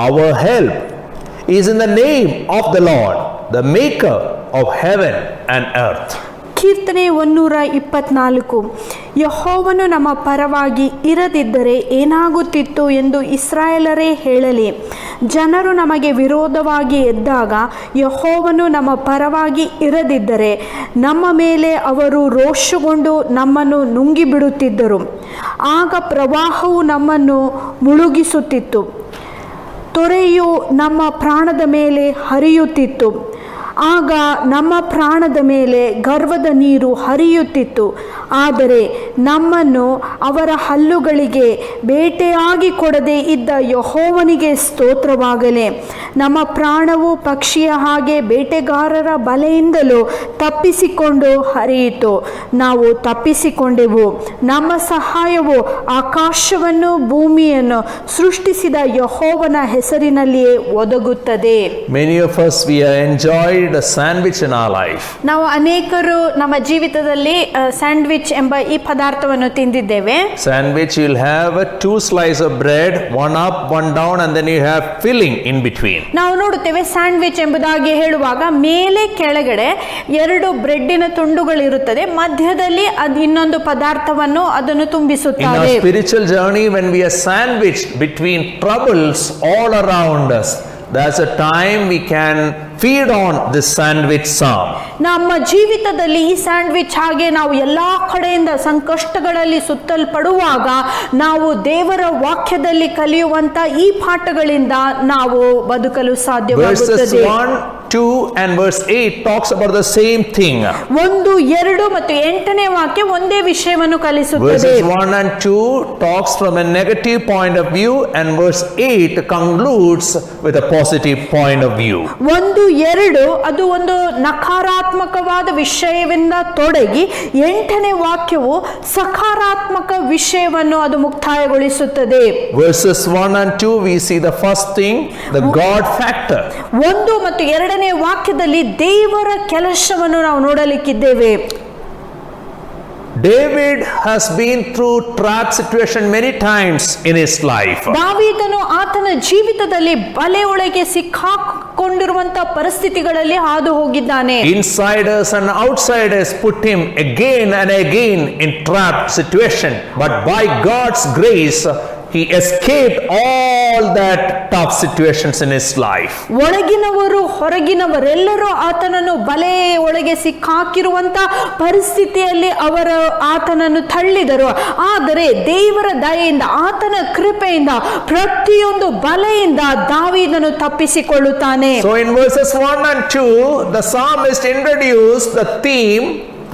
Our help is in the name of the Lord, the maker of heaven and earth. ಕೀರ್ತನೆ 124. ಯೆಹೋವನು ನಮ್ಮ ಪರವಾಗಿ ಇರದಿದ್ದರೆ ಏನಾಗುತ್ತಿತ್ತು ಎಂದು ಇಸ್ರಾಯೇಲರೇ ಹೇಳಲಿ. ಜನರು ನಮಗೆ ವಿರೋಧವಾಗಿ ಎದ್ದಾಗ ಯೆಹೋವನು ನಮ್ಮ ಪರವಾಗಿ ಇರದಿದ್ದರೆ ನಮ್ಮ ಮೇಲೆ ಅವರು ರೋಷಗೊಂಡು ನಮ್ಮನ್ನು ನುಂಗಿಬಿಡುತ್ತಿದ್ದರು. ಆಗ ಪ್ರವಾಹವು ನಮ್ಮನ್ನು ಮುಳುಗಿಸುತ್ತಿತ್ತು, ತೊರೆಯು ನಮ್ಮ ಪ್ರಾಣದ ಮೇಲೆ ಹರಿಯುತ್ತಿತ್ತು. ಆಗ ನಮ್ಮ ಪ್ರಾಣದ ಮೇಲೆ ಗರ್ವದ ನೀರು ಹರಿಯುತ್ತಿತ್ತು. ಆದರೆ ನಮ್ಮನ್ನು ಅವರ ಹಲ್ಲುಗಳಿಗೆ ಬೇಟೆಯಾಗಿ ಕೊಡದೆ ಇದ್ದ ಯೆಹೋವನಿಗೆ ಸ್ತೋತ್ರವಾಗಲಿ. ನಮ್ಮ ಪ್ರಾಣವು ಪಕ್ಷಿಯ ಹಾಗೆ ಬೇಟೆಗಾರರ ಬಲೆಯಿಂದಲೂ ತಪ್ಪಿಸಿಕೊಂಡು ಹರಿಯಿತು. ನಾವು ತಪ್ಪಿಸಿಕೊಂಡೆವು. ನಮ್ಮ ಸಹಾಯವು ಆಕಾಶವನ್ನು ಭೂಮಿಯನ್ನು ಸೃಷ್ಟಿಸಿದ ಯೆಹೋವನ ಹೆಸರಿನಲ್ಲಿಯೇ ಒದಗುತ್ತದೆ. Many of us, we are enjoyed a sandwich in our life. ನಾವು ಅನೇಕರು ನಮ್ಮ ಜೀವಿತದಲ್ಲಿ ಸ್ಯಾಂಡ್ವಿಚ್ ಎಂಬ ಈ ಪದಾರ್ಥವನ್ನು ತಿಂದಿದ್ದೇವೆ. Sandwich, you'll have 2 slices of bread, one up, one down, and then you have filling in between. ನಾವು ನೋಡುತ್ತೇವೆ ಸ್ಯಾಂಡ್ವಿಚ್ ಎಂಬುದಾಗಿ ಹೇಳುವಾಗ ಮೇಲೆ ಕೆಳಗಡೆ 2 ಬ್ರೆಡ್ಡಿನ ತುಂಡುಗಳಿರುತ್ತದೆ, ಮಧ್ಯದಲ್ಲಿ ಇನ್ನೊಂದು ಪದಾರ್ಥವನ್ನು ಅದನ್ನು In ತುಂಬಿಸುತ್ತಾರೆ. our spiritual journey, when we are sandwiched between troubles all around us, that's a time we can feed on this sandwich psalm. ನಮ್ಮ ಜೀವಿತದಲ್ಲಿ ಈ ಸ್ಯಾಂಡ್ವಿಚ್ ಹಾಗೆ ನಾವು ಎಲ್ಲಾ ಕಡೆಯಿಂದ ಸಂಕಷ್ಟಗಳಲ್ಲಿ ಸುತ್ತಲ್ಪಡುವಾಗ ನಾವು ದೇವರ ವಾಕ್ಯದಲ್ಲಿ ಕಲಿಯುವಂತ ಈ ಪಾಠಗಳಿಂದ ನಾವು ಬದುಕಲು ಸಾಧ್ಯವಾಗುತ್ತದೆ. Verses 1 2 and verse 8 talks about the same thing. 1, 2 ಮತ್ತು 8ನೇ ವಾಕ್ಯ ಒಂದೇ ವಿಷಯವನ್ನು ಕಲಿಸುತ್ತದೆ. Verses 1 and 2 talks from a negative point of view, and verse 8 concludes with a positive point of view. 1, 2 ಅದು ಒಂದು ನಕಾರಾತ್ಮಕವಾದ ವಿಷಯದಿಂದ ತೊಡಗಿ 8ನೇ ವಾಕ್ಯವು ಸಕಾರಾತ್ಮಕ ವಿಷಯವನ್ನು ಅದು ಮುಕ್ತಾಯಗೊಳಿಸುತ್ತದೆ. Verses 1 and 2 we see the first thing, the God factor. 1 ಮತ್ತು 2ನೇ ವಾಕ್ಯದಲ್ಲಿ ದೇವರ ಕೆಲಸವನ್ನು ನಾವು ನೋಡಲಿಕ್ಕಿದ್ದೇವೆ. David has been through trap situation many times in his life. ದಾವೀದನು ಆತನ ಜೀವಿತದಲ್ಲಿ ಬಲೆಯೊಳಗೆ ಸಿಕ್ಕಾಕೊಂಡಿರುವಂತಹ ಪರಿಸ್ಥಿತಿಗಳಲ್ಲಿ ಹಾದು ಹೋಗಿದ್ದಾನೆ. Insiders and outsiders put him again and again in trap situation, but by God's grace he escaped all that tough situations in his life. ಒಳಗಿನವರು ಹೊರಗಿನವರೆಲ್ಲರೂ ಆತನನ್ನು ಬಲೆ ಒಳಗೆ ಸಿಕ್ಕಾಕಿರುವಂತ ಪರಿಸ್ಥಿತಿಯಲ್ಲಿ ಆತನನ್ನು ತಳ್ಳಿದರು. ಆದರೆ ದೇವರ ದಯೆಯಿಂದ ಆತನ ಕೃಪೆಯಿಂದ ಪ್ರತಿಯೊಂದು ಬಲೆಯಿಂದ ದಾವೀದನು ತಪ್ಪಿಸಿಕೊಳ್ಳುತ್ತಾನೆ. So in verses 1 and 2 the psalmist introduced the theme,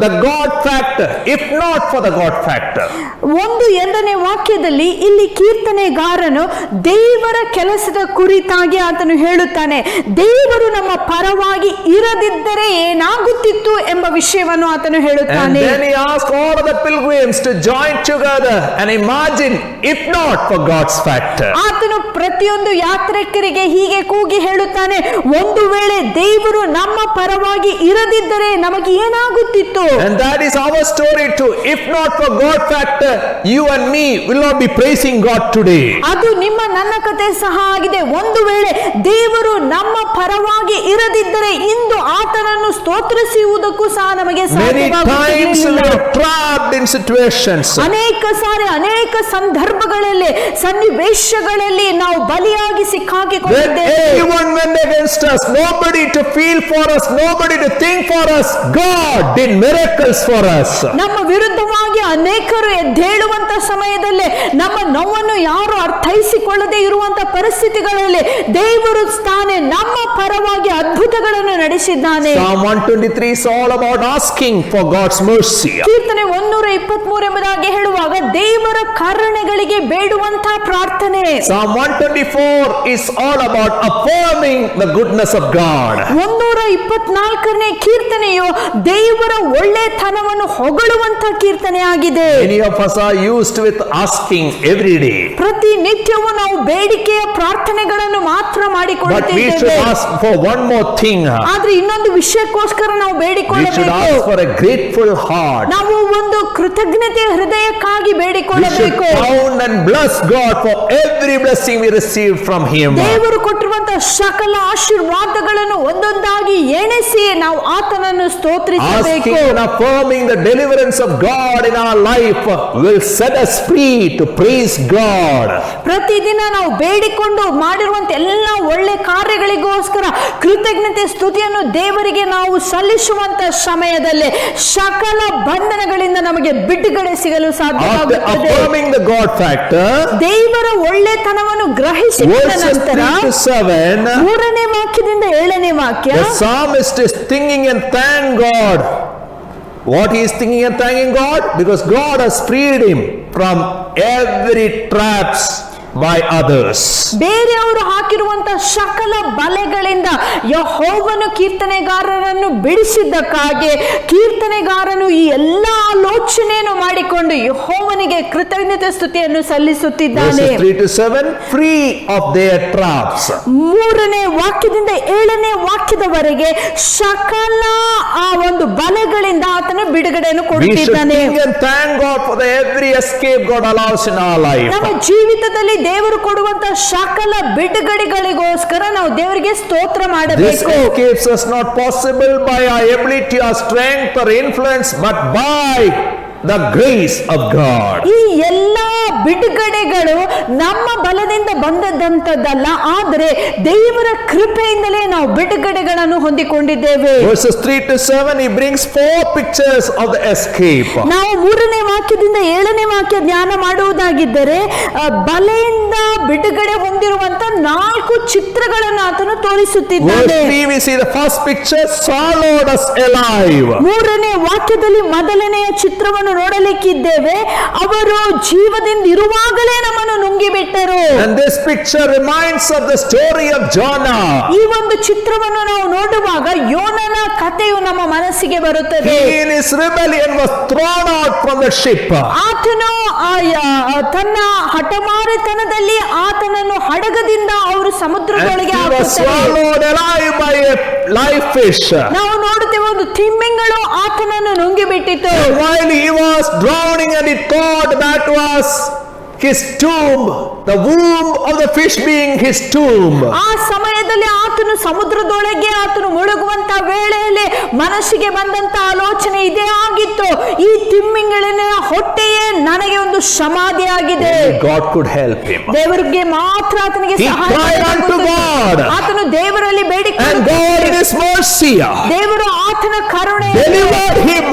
the God factor, if not for the God factor. 1, 2ನೇ ವಾಕ್ಯದಲ್ಲಿ ಇಲ್ಲಿ ಕೀರ್ತನೆಗಾರನು ದೇವರ ಕೆಲಸದ ಕುರಿತಾಗಿ ಆತನು ಹೇಳುತ್ತಾನೆ. ದೇವರು ನಮ್ಮ ಪರವಾಗಿ ಇರದಿದ್ದರೆ ಏನಾಗುತ್ತಿತ್ತು ಎಂಬ ವಿಷಯವನ್ನು ಆತನು ಹೇಳುತ್ತಾನೆ. And then he asked all of the pilgrims to join together and imagine if not for God's factor. ಆತನು ಪ್ರತಿಯೊಂದು ಯಾತ್ರಿಕರಿಗೆ ಹೀಗೆ ಕೂಗಿ ಹೇಳುತ್ತಾನೆ, ಒಂದು ವೇಳೆ ದೇವರು ನಮ್ಮ ಪರವಾಗಿ ಇರದಿದ್ದರೆ ನಮಗೆ ಏನಾಗುತ್ತಿತ್ತು. And that is our story too. If not for God factor, you and me will not be praising God today. ಅದು ನಿಮ್ಮ ನನ್ನ ಕಥೆ ಸಹ ಆಗಿದೆ. ಒಂದು ವೇಳೆ ದೇವರು ನಮ್ಮ ಪರವಾಗಿ ಇರದಿದ್ದರೆ ಇಂದು ಆತನನ್ನು ಸ್ತೋತ್ರಿಸುವುದಕ್ಕೂ ಸಹ ನಮಗೆ ಸಾಧ್ಯವಾಗುತ್ತಿರಲಿಲ್ಲ. Trapped in situations. ಅನೇಕ ಸಾರಿ ಅನೇಕ ಸಂದರ್ಭಗಳಲ್ಲಿ ಸನ್ನಿವೇಶಗಳಲ್ಲಿ ನಾವು ಬಲಿಯಾಗಿ ಸಿಕ್ಕಾಕಿಕೊಂಡಿದ್ದೇವೆ. Everyone went against us. Nobody to feel for us. Nobody to think for us. God did miracles for us. ನಮ್ಮ ವಿರುದ್ಧವಾಗಿ ಅನೇಕರು ಎದ್ದೇಳುವಂತ ಸಮಯದಲ್ಲಿ ನಮ್ಮ ನೋವನ್ನು ಯಾರು ಅರ್ಥೈಸಿಕೊಳ್ಳದೆ ಇರುವಂತ ಪರಿಸ್ಥಿತಿಗಳಲ್ಲಿ ದೇವರು ತಾನೇ ನಮ್ಮ ಪರವಾಗಿ ಅದ್ಭುತಗಳನ್ನು ನಡೆಸಿದ್ದಾನೆ. Psalm 123 is all about asking for God's mercy. ಕೀರ್ತನೆ 123 ಎಂಬುದಾಗಿ ಹೇಳುವಾಗ ದೇವರ ಕರುಣೆಗಳಿಗೆ ಬೇಡುವಂತಹ ಪ್ರಾರ್ಥನೆ. Psalm 124 is all about affirming the goodness of God. 124ನೇ ಕೀರ್ತನೆಯು ದೇವರ ಒಳ್ಳೆತನವನ್ನು ಹೊಗಳುವಂತ ಕೀರ್ತನೆ ಆಗಿದೆ. Many of us are used with asking every day. ಪ್ರತಿನಿತ್ಯವೂ ನಾವು ಬೇಡಿಕೆಯ ಪ್ರಾರ್ಥನೆಗಳನ್ನು ಮಾತ್ರ But we should ಮಾಡಿಕೊಳ್ಳುತ್ತಿದ್ದೇವೆ. ask for one more thing. ಆದ್ರೆ ಇನ್ನೊಂದು ವಿಷಯಕ್ಕೋಸ್ಕರ ನಾವು We should ಬೇಡಿಕೊಳ್ಳಬೇಕು. ask for a grateful heart. ನಾವು ಒಂದು ಕೃತಜ್ಞತೆ ಹೃದಯಕ್ಕಾಗಿ We should ಬೇಡಿಕೊಳ್ಳಬೇಕು. count and bless God for every blessing we received from Him. ದೇವರು ಕೊಟ್ಟಿರುವಂತಹ ಸಕಲ ಆಶೀರ್ವಾದಗಳನ್ನು ಒಂದೊಂದಾಗಿ ಎಣಿಸಿ ನಾವು ಆತನನ್ನು ಸ್ತೋತ್ರಿಸಬೇಕು. Asking and affirming the deliverance of God in our life will set us free to praise God. ಪ್ರತಿದಿನ ನಾವು ಬೇಡಿಕೊಂಡು ಮಾಡಿರುವಂತ ಎಲ್ಲ ಒಳ್ಳೆ ಕಾರ್ಯಗಳಿಗೋಸ್ಕರ ಕೃತಜ್ಞತೆ ಸ್ತುತಿಯನ್ನು ದೇವರಿಗೆ ನಾವು ಸಲ್ಲಿಸುವಂತ ಸಮಯದಲ್ಲಿ ಸಕಲ ಬಂಧನಗಳಿಂದ ನಮಗೆ ಬಿಡುಗಡೆ ಸಿಗಲು After ಸಾಧ್ಯವಾಗುತ್ತದೆ. affirming the God factor, ದೇವರ ಒಳ್ಳೆತನವನ್ನು ಗ್ರಹಿಸಿದ verses ನಂತರ 3 to 7, 3ನೇ ವಾಕ್ಯದಿಂದ 7ನೇ ವಾಕ್ಯ the psalmist is thinking and thank God. What he is thinking and thanking God? Because God has freed him from every traps by others. ಬೇರೆಯವರು ಹಾಕಿರುವಂತ ಸಕಲ ಬಲೆಗಳಿಂದ ಯೆಹೋವನು ಕೀರ್ತನೆಗಾರರನ್ನು ಬಿಡಿಸಿದ್ದಕ್ಕಾಗಿ ಕೀರ್ತನೆಗಾರನು ಈ ಎಲ್ಲಾ ಆಲೋಚನೆಯನ್ನು ಮಾಡಿಕೊಂಡು ಯೆಹೋವನಿಗೆ ಕೃತಜ್ಞತೆ ಸ್ತುತಿಯನ್ನು ಸಲ್ಲಿಸುತ್ತಿದ್ದಾನೆ. Verses 3 to 7, free of their traps. 3ನೇ ವಾಕ್ಯದಿಂದ 7ನೇ ವಾಕ್ಯದವರೆಗೆ ಸಕಲ ಆ ಒಂದು ಬಲೆಗಳಿಂದ ಆತನ ಬಿಡುಗಡೆಯನ್ನು We should ಕೊಡುತ್ತಿದ್ದಾನೆ. think and thank God for the every escape God allows in our life. ನಮ್ಮ ಜೀವಿತದಲ್ಲಿ ದೇವರು ಕೊಡುವಂತ ಸಕಲ ಬಿಡುಗಡೆಗಳಿಗೋಸ್ಕರ ನಾವು ದೇವರಿಗೆ ಸ್ತೋತ್ರ This ಮಾಡಬೇಕು. escapes us not possible by our ability or strength or influence, but by the grace of God. ಈ ಎಲ್ಲಾ ಬಿಡುಗಡೆಗಳು ನಮ್ಮ ಬಲದಿಂದ ಬಂದದಂತದ್ದಲ್ಲ, ಆದರೆ ದೇವರ ಕೃಪೆಯಿಂದಲೇ ನಾವು ಬಿಡುಗಡೆಗಳನ್ನು ಹೊಂದಿಕೊಂಡಿದ್ದೇವೆ. Verses 3 to 7, he brings 4 pictures of the escape. ನಾವು 3ನೇ ವಾಕ್ಯದಿಂದ 7ನೇ ವಾಕ್ಯ ಧ್ಯಾನ ಮಾಡುವುದಾಗಿದ್ದರೆ ಬಲೆಯಿಂದ ಬಿಡುಗಡೆ ಹೊಂದಿರುವಂತ 4 ಚಿತ್ರಗಳನ್ನು ಆತನು Verse ತೋರಿಸುತ್ತಿದ್ದಾನೆ. 3 we see the first picture, swallowed us alive. 3ನೇ ವಾಕ್ಯದಲ್ಲಿ ಮೊದಲನೆಯ ಚಿತ್ರವನ್ನು ನೋಡಲಿಕ್ಕಿದ್ದೇವೆ. ಅವರು ಜೀವದಿಂದ ಇರುವಾಗಲೇ ನಮ್ಮನ್ನು ನುಂಗಿಬಿಟ್ಟರು. And this picture reminds of the story of Jonah. ಈ ಒಂದು ಚಿತ್ರವನ್ನು ನಾವು ನೋಡುವಾಗ ಯೋನನ ಕಥೆಯು ನಮ್ಮ ಮನಸ್ಸಿಗೆ ಬರುತ್ತದೆ. He in his rebellion was thrown out from the ship. ಆತನು ತನ್ನ ಹಠಮಾರಿತನದಲ್ಲಿ ಆತನನ್ನು ಹಡಗದಿಂದ ಅವರು ಸಮುದ್ರದೊಳಗೆ And he was ಹಾಕುತ್ತಾರೆ. swallowed alive by a live fish. ನಾವು ನೋಡುತ್ತೇವೆ ಒಂದು ತಿಮ್ಮಿಂಗಳು ಆತನನ್ನು ನುಂಗಿಬಿಟ್ಟಿತು. And while he was drowning and he thought that was his tomb, the womb of the fish being his tomb. ಆ ಸಮಯದಲ್ಲಿ ಆತನು ಸಮುದ್ರದೊಳಗೆ ಆತನು ಮುಳುಗುವಂತ ವೇಳೆಯಲ್ಲಿ ಮನಸ್ಸಿಗೆ ಬಂದಂತ ಆಲೋಚನೆ ಇದೇ ಆಗಿತ್ತು, ಈ ತಿಮ್ಮಿಂಗಳಿನ ಹೊಟ್ಟೆಯೇ ನನಗೆ ಒಂದು ಸಮಾಧಿ ಆಗಿದೆ. Only God could help him. ದೇವರಿಗೆ ಮಾತ್ರ ಆತನಿಗೆ He ಸಹಾಯ cried unto God. ಆತನು ದೇವರಲ್ಲಿ And ಬೇಡಿಕೊಂಡ God in his mercy ದೇವರು ಆತನ ಕರುಣೆ delivered him.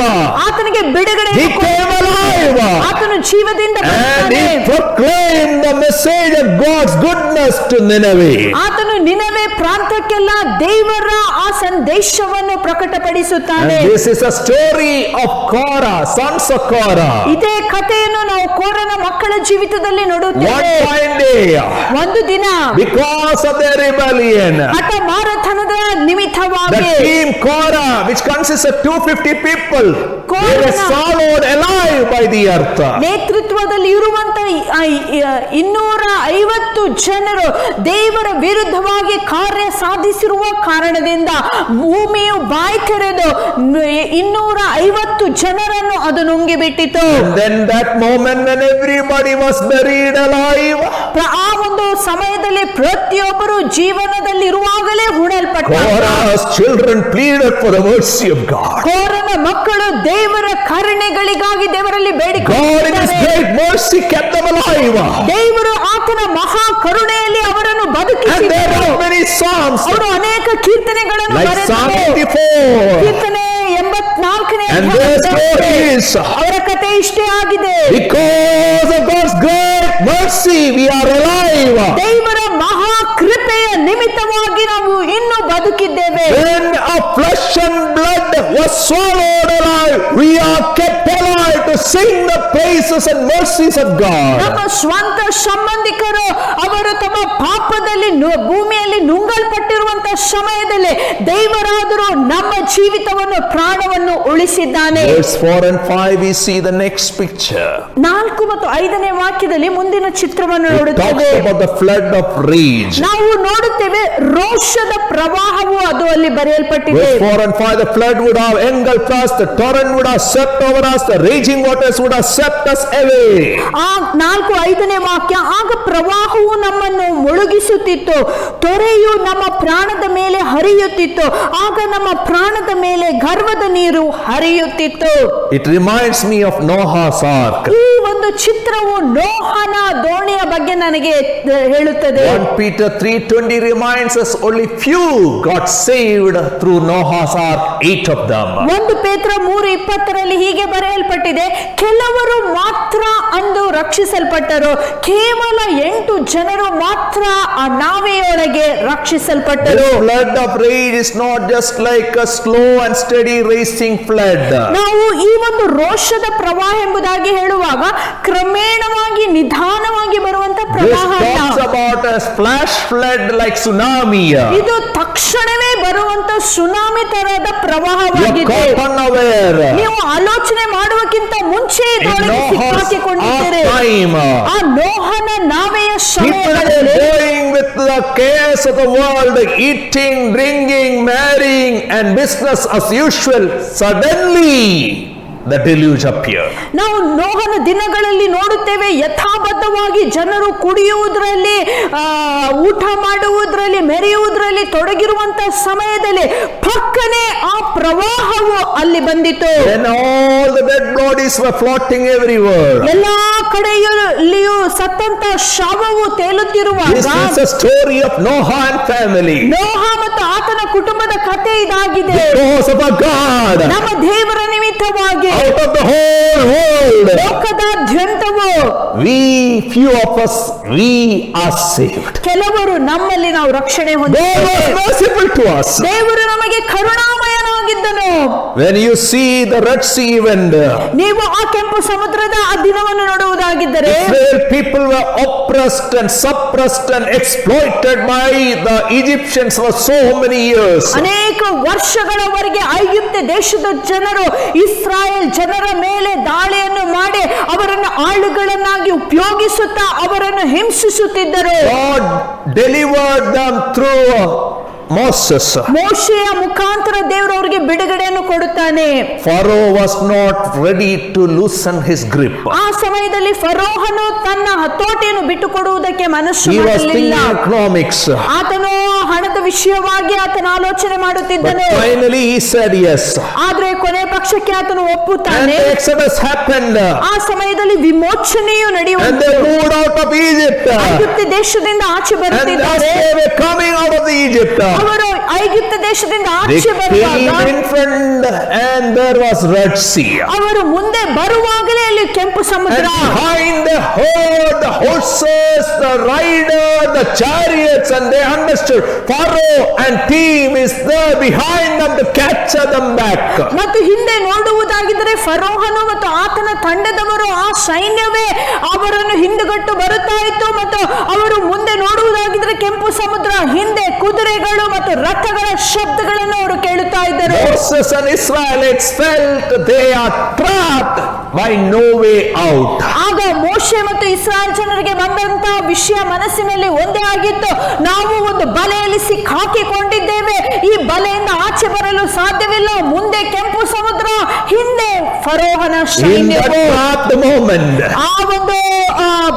ಆತನಿಗೆ ಬಿಡುಗಡೆ He came alive. ಆತನು ಜೀವದಿಂದ And ಬರ್ತಾನೆ. he proclaimed the message of God's goodness to Nineveh. ಆತನು ನಿನವೆ ಪ್ರಾಂತಕ್ಕೆಲ್ಲ ದೇವರ ಆ ಸಂದೇಶವನ್ನು ಪ್ರಕಟಪಡಿಸುತ್ತಾನೆ. And this is a story of Korah, sons of Korah. ಇದೇ ಕಥೆಯನ್ನು ನಾವು ಕೋರನ ಮಕ್ಕಳ ಜೀವಿತದಲ್ಲಿ One ನೋಡುತ್ತೇವೆ. fine day, ಒಂದು ದಿನ because of their rebellion, ಹಠಮಾರತನದ the ನಿಮಿತ್ತವಾಗಿ team Korah, which consists of 250 people, they were Korana- swallowed alive by the earth. ನೇತೃತ್ವದಲ್ಲಿ ಇರುವಂತ 250 ಜನರು ದೇವರ ವಿರುದ್ಧವಾಗಿ ಕಾರ್ಯ ಸಾಧಿಸಿರುವ ಕಾರಣದಿಂದ ಭೂಮಿಯು ಬಾಯಿ ತೆರೆದು 250 ಜನರನ್ನು ಅದು ನುಂಗಿಬಿಟ್ಟಿತು. And then that moment when everybody was buried alive, ಆ ಒಂದು ಸಮಯದಲ್ಲಿ ಪ್ರತಿಯೊಬ್ಬರು ಜೀವನದಲ್ಲಿ ಇರುವಾಗಲೇ ಹೂಡಲ್ಪಟ್ಟರು. Korah's children pleaded for the mercy of God. ಕೋರನ ಮಕ್ಕಳು ದೇವರ ಕರುಣೆಗಳಿಗಾಗಿ ದೇವರಲ್ಲಿ God in his ಬೇಡಿಕೊಂಡಿದ್ದಾರೆ. great mercy kept them alive. ದೇವರು ಆತನ ಮಹಾ ಕರುಣೆಯಲ್ಲಿ ಅವರನ್ನು And there ಬದುಕಿಸಿದರು. are many psalms ಅವರು ಅನೇಕ ಕೀರ್ತನೆಗಳನ್ನು like Psalm ಬರೆದರು. 84. ಕೀರ್ತನೆ 84ನೇ And their story is, ಅವರ ಕಥೆ ಇಷ್ಟೇ ಆಗಿದೆ. because of God's great mercy we are alive. ದೇವರ ಮಹಾ ಕೃಪೆಯ ನಿಮಿತ್ತವಾಗಿ ನಾವು ಇನ್ನೂ ಬದುಕಿದ್ದೇವೆ. When our flesh and blood was swallowed alive, we are kept alive to sing the praises and mercies of God. ನಮ್ಮ ಸ್ವಂತ ಸಂಬಂಧಿಕರು ಅವರು ತಮ್ಮ ಪಾಪದಲ್ಲಿ ಭೂಮಿಯಲ್ಲಿ ನುಂಗಲ್ಪಟ್ಟಿರುವಂತಹ ಸಮಯದಲ್ಲಿ ದೇವರಾದರೂ ನಮ್ಮ ಜೀವಿತವನ್ನು ಪ್ರಾಣವನ್ನು ಉಳಿಸಿದ್ದಾನೆ. Verse 4 and 5 we see the next picture. 4 ಮತ್ತು 5ನೇ ವಾಕ್ಯದಲ್ಲಿ ಮುಂದಿನ ಚಿತ್ರವನ್ನು It ನೋಡುತ್ತೇವೆ. talks about the flood of rage. ನಾವು ನೋಡುತ್ತೇವೆ ರೋಷದ ಪ್ರವಾಹವು ಅದು ಅಲ್ಲಿ ಬರೆಯಲ್ಪಟ್ಟಿದೆ. Verse 4 and 5, the flood would have engulfed us, the torrent would have swept over us, the raging waters would have swept us away. ಆ 4-5ನೇ ವಾಕ್ಯ, ಆಗ ಪ್ರವಾಹವು ನಮ್ಮನ್ನು ಮುಳುಗಿಸುತ್ತಿತ್ತು, ತೊರೆಯು ನಮ್ಮ ಪ್ರಾಣದ ಮೇಲೆ ಹರಿಯುತ್ತಿತ್ತು, ಆಗ ನಮ್ಮ ಪ್ರಾಣದ ಮೇಲೆ ಗರ್ವದ ನೀರು ಹರಿಯುತ್ತಿತ್ತು. It reminds me of Noah's ark. ಈ ಒಂದು ಚಿತ್ರವು ನೋಹನ ದೋಣಿಯ ಬಗ್ಗೆ ನನಗೆ ಹೇಳುತ್ತದೆ. 1 Peter 3:20 reminds us only few got saved through Noah's ark, 8 of them. 1 ಪೇತ್ರ 3:20 ಹೀಗೆ ಬರೆಯಲ್ಪಟ್ಟಿದೆ, ಕೆಲವರು ಮಾತ್ರ ಅಂದು ರಕ್ಷಿಸಲ್ಪಟ್ಟರು, ಕೇವಲ 8 ಜನರು ಮಾತ್ರ ಆ ನಾವೆಯೊಳಗೆ ರಕ್ಷಿಸಲ್ಪಟ್ಟರು. The flood of rage is not just like a slow and steady racing flood. ನಾವು ಈ ಒಂದು ರೋಷದ ಪ್ರವಾಹ ಎಂಬುದಾಗಿ ಹೇಳುವಾಗ ಕ್ರಮೇಣವಾಗಿ ನಿಧಾನವಾಗಿ ಬರುವಂತ This ಪ್ರವಾಹ talks ಅಲ್ಲ. about a splash flood like tsunami. ಇದು ತಕ್ಷಣವೇ ಬರುವಂತ ಸುನಾಮಿ ತರಹದ You are ಪ್ರವಾಹವಾಗಿದೆ. caught unaware. ನೀವು ಆಲೋಚನೆ ಮಾಡುವಕ್ಕಿಂತ ಮುಂಚೆ In ಇದರೊಳಗೆ Noah's ಸಿಕ್ಕಾಕಿಕೊಂಡಿದ್ದೀರಿ. time, ಆ ನೋಹನ ನಾವೆಯ people were ಸಮಯದಲ್ಲಿ going with the chaos of the world, eating, drinking, marrying, and business as usual. Suddenly, the deluge appeared. ನಾವು ನೋಹನ ದಿನಗಳಲ್ಲಿ ನೋಡುತ್ತೇವೆ, ಯಥಾಬದ್ಧವಾಗಿ ಜನರು ಕುಡಿಯುವುದರಲ್ಲಿ, ಊಟ ಮಾಡುವುದರಲ್ಲಿ, ಮೆರೆಯುವುದರಲ್ಲಿ ತೊಡಗಿರುವಂತ ಸಮಯದಲ್ಲಿ ಪಕ್ಕನೆ ಆ ಪ್ರವಾಹವು ಅಲ್ಲಿ ಬಂದಿತು. Then all the dead bodies were floating everywhere. ಎಲ್ಲಾ ಕಡೆಯಲ್ಲಿಯೂ ಸತ್ತಂತ ಶವವು ತೇಲುತ್ತಿರುವಾಗ This is a story of Noah and family. ನೋಹ ಮತ್ತು ಆತನ ಕುಟುಂಬದ ಕಥೆ ಇದಾಗಿದೆ. Because of a God, ನಮ್ಮ ದೇವರ ನಿಮಿತ್ತವಾಗಿ out of the whole world, ಲೋಕದಾದ್ಯಂತವು few of us, we are saved. ಕೆಲವರು ನಮ್ಮಲ್ಲಿ ನಾವು ರಕ್ಷಣೆ God ಹೊಂದಿದ್ದೇವೆ. was merciful to us. ದೇವರು ನಮಗೆ ಕರುಣಾಮಯನಾಗಿದ್ದನು. When you see the Red Sea event, ನೀವು ಆ ಕೆಂಪು ಸಮುದ್ರದ ಆ ದಿನವನ್ನು ನೋಡುವುದಾಗಿದ್ದರೆ, Israel people were oppressed and suppressed and exploited by the Egyptians for so many years. ಅನೇಕ ವರ್ಷಗಳವರೆಗೆ ಐಗುಪ್ತ ದೇಶದ ಜನರು ಇಸ್ರಾಯೇಲ್ ಜನರ ಮೇಲೆ ದಾಳಿಯನ್ನು ಮಾಡಿ ಅವರನ್ನು ಆಳುಗಳನ್ನಾಗಿ ಉಪಯೋಗಿಸುತ್ತಾ ಅವರನ್ನು ಹಿಂಸಿಸುತ್ತಿದ್ದರು. God delivered them through Moses. ಮೋಶೆಯ ಮುಖಾಂತರ ದೇವರು ಅವರಿಗೆ ಬಿಡುಗಡೆಯನ್ನು ಕೊಡುತ್ತಾನೆ. Pharaoh was not ready to loosen his grip. ಆ ಸಮಯದಲ್ಲಿ ಫರೋಹನು ತನ್ನ ಹತೋಟಿಯನ್ನು ಬಿಟ್ಟು ಕೊಡುವುದಕ್ಕೆ ಮನಸ್ಸು He was ಮಾಡಲಿಲ್ಲ. thinking economics. ಆತನು ಹಣದ ವಿಷಯವಾಗಿ ಆತನ ಆಲೋಚನೆ But ಮಾಡುತ್ತಿದ್ದನು. finally he said yes. ಆದ್ರೆ ಕೊನೆ ಪಕ್ಷಕ್ಕೆ ಆತನು And ಒಪ್ಪುತ್ತಾನೆ. the Exodus happened. ಆ ಸಮಯದಲ್ಲಿ ವಿಮೋಚನೆಯು And ನಡೆಯುವುದು. they moved out of Egypt. ಐಗುಪ್ತ ದೇಶದಿಂದ ಆಚೆ And as ಬರುತ್ತಿದ್ದಾರೆ. they were coming out of the Egypt, ಅವರು ಐಗುಪ್ತ ದೇಶದಿಂದ they ಆಚೆ ಬರುವಾಗ came in front and there was Red Sea. ಅವರು ಮುಂದೆ ಬರುವಾಗಲೇ ಅಲ್ಲಿ ಕೆಂಪು And ಸಮುದ್ರ, behind they heard the horses, the rider, the chariots, and they understood Pharaoh and team is there behind them to capture them back. ಮತ್ತು ಹಿಂದೆ ನೋಡುವುದಾಗಿದ್ದರೆ ಫರೋಹನು ಮತ್ತು ಆತನ ತಂಡದವರು ಆ ಸೈನ್ಯವೇ ಅವರನ್ನು ಹಿಂದುಗಟ್ಟು ಬರುತ್ತಾ ಇತ್ತು. ಮತ್ತು ಅವರು ಮುಂದೆ ನೋಡುವುದಾಗಿದ್ದರೆ ಕೆಂಪು ಸಮುದ್ರ, ಹಿಂದೆ ಕುದುರೆಗಳು ಮತ್ತು ರಥಗಳ ಶಬ್ದಗಳನ್ನು ಅವರು ಕೇಳುತ್ತಾ ಇದ್ದರು. Moses and Israelites felt they are trapped by no way out. ಆಗ ಮೋಶೆ ಮತ್ತು ಇಸ್ರಾಯೇಲ್ ಜನರಿಗೆ ಬಂದಂತಹ ವಿಷಯ ಮನಸ್ಸಿನಲ್ಲಿ ಒಂದೇ ಆಗಿತ್ತು, ನಾವು ಒಂದು ಬಲೆಯಲ್ಲಿ ಸಿಕ್ಕಾಕಿಕೊಂಡಿದ್ದೇವೆ, ಈ ಬಲೆಯಿಂದ ಆಚೆ ಬರಲು ಸಾಧ್ಯವಿಲ್ಲ. ಮುಂದೆ ಕೆಂಪು ಸಮುದ್ರ, ಹಿಂದೆ ಫರೋಹನ In that ಸೈನ್ಯವು. trapped moment, ಆ ಒಂದು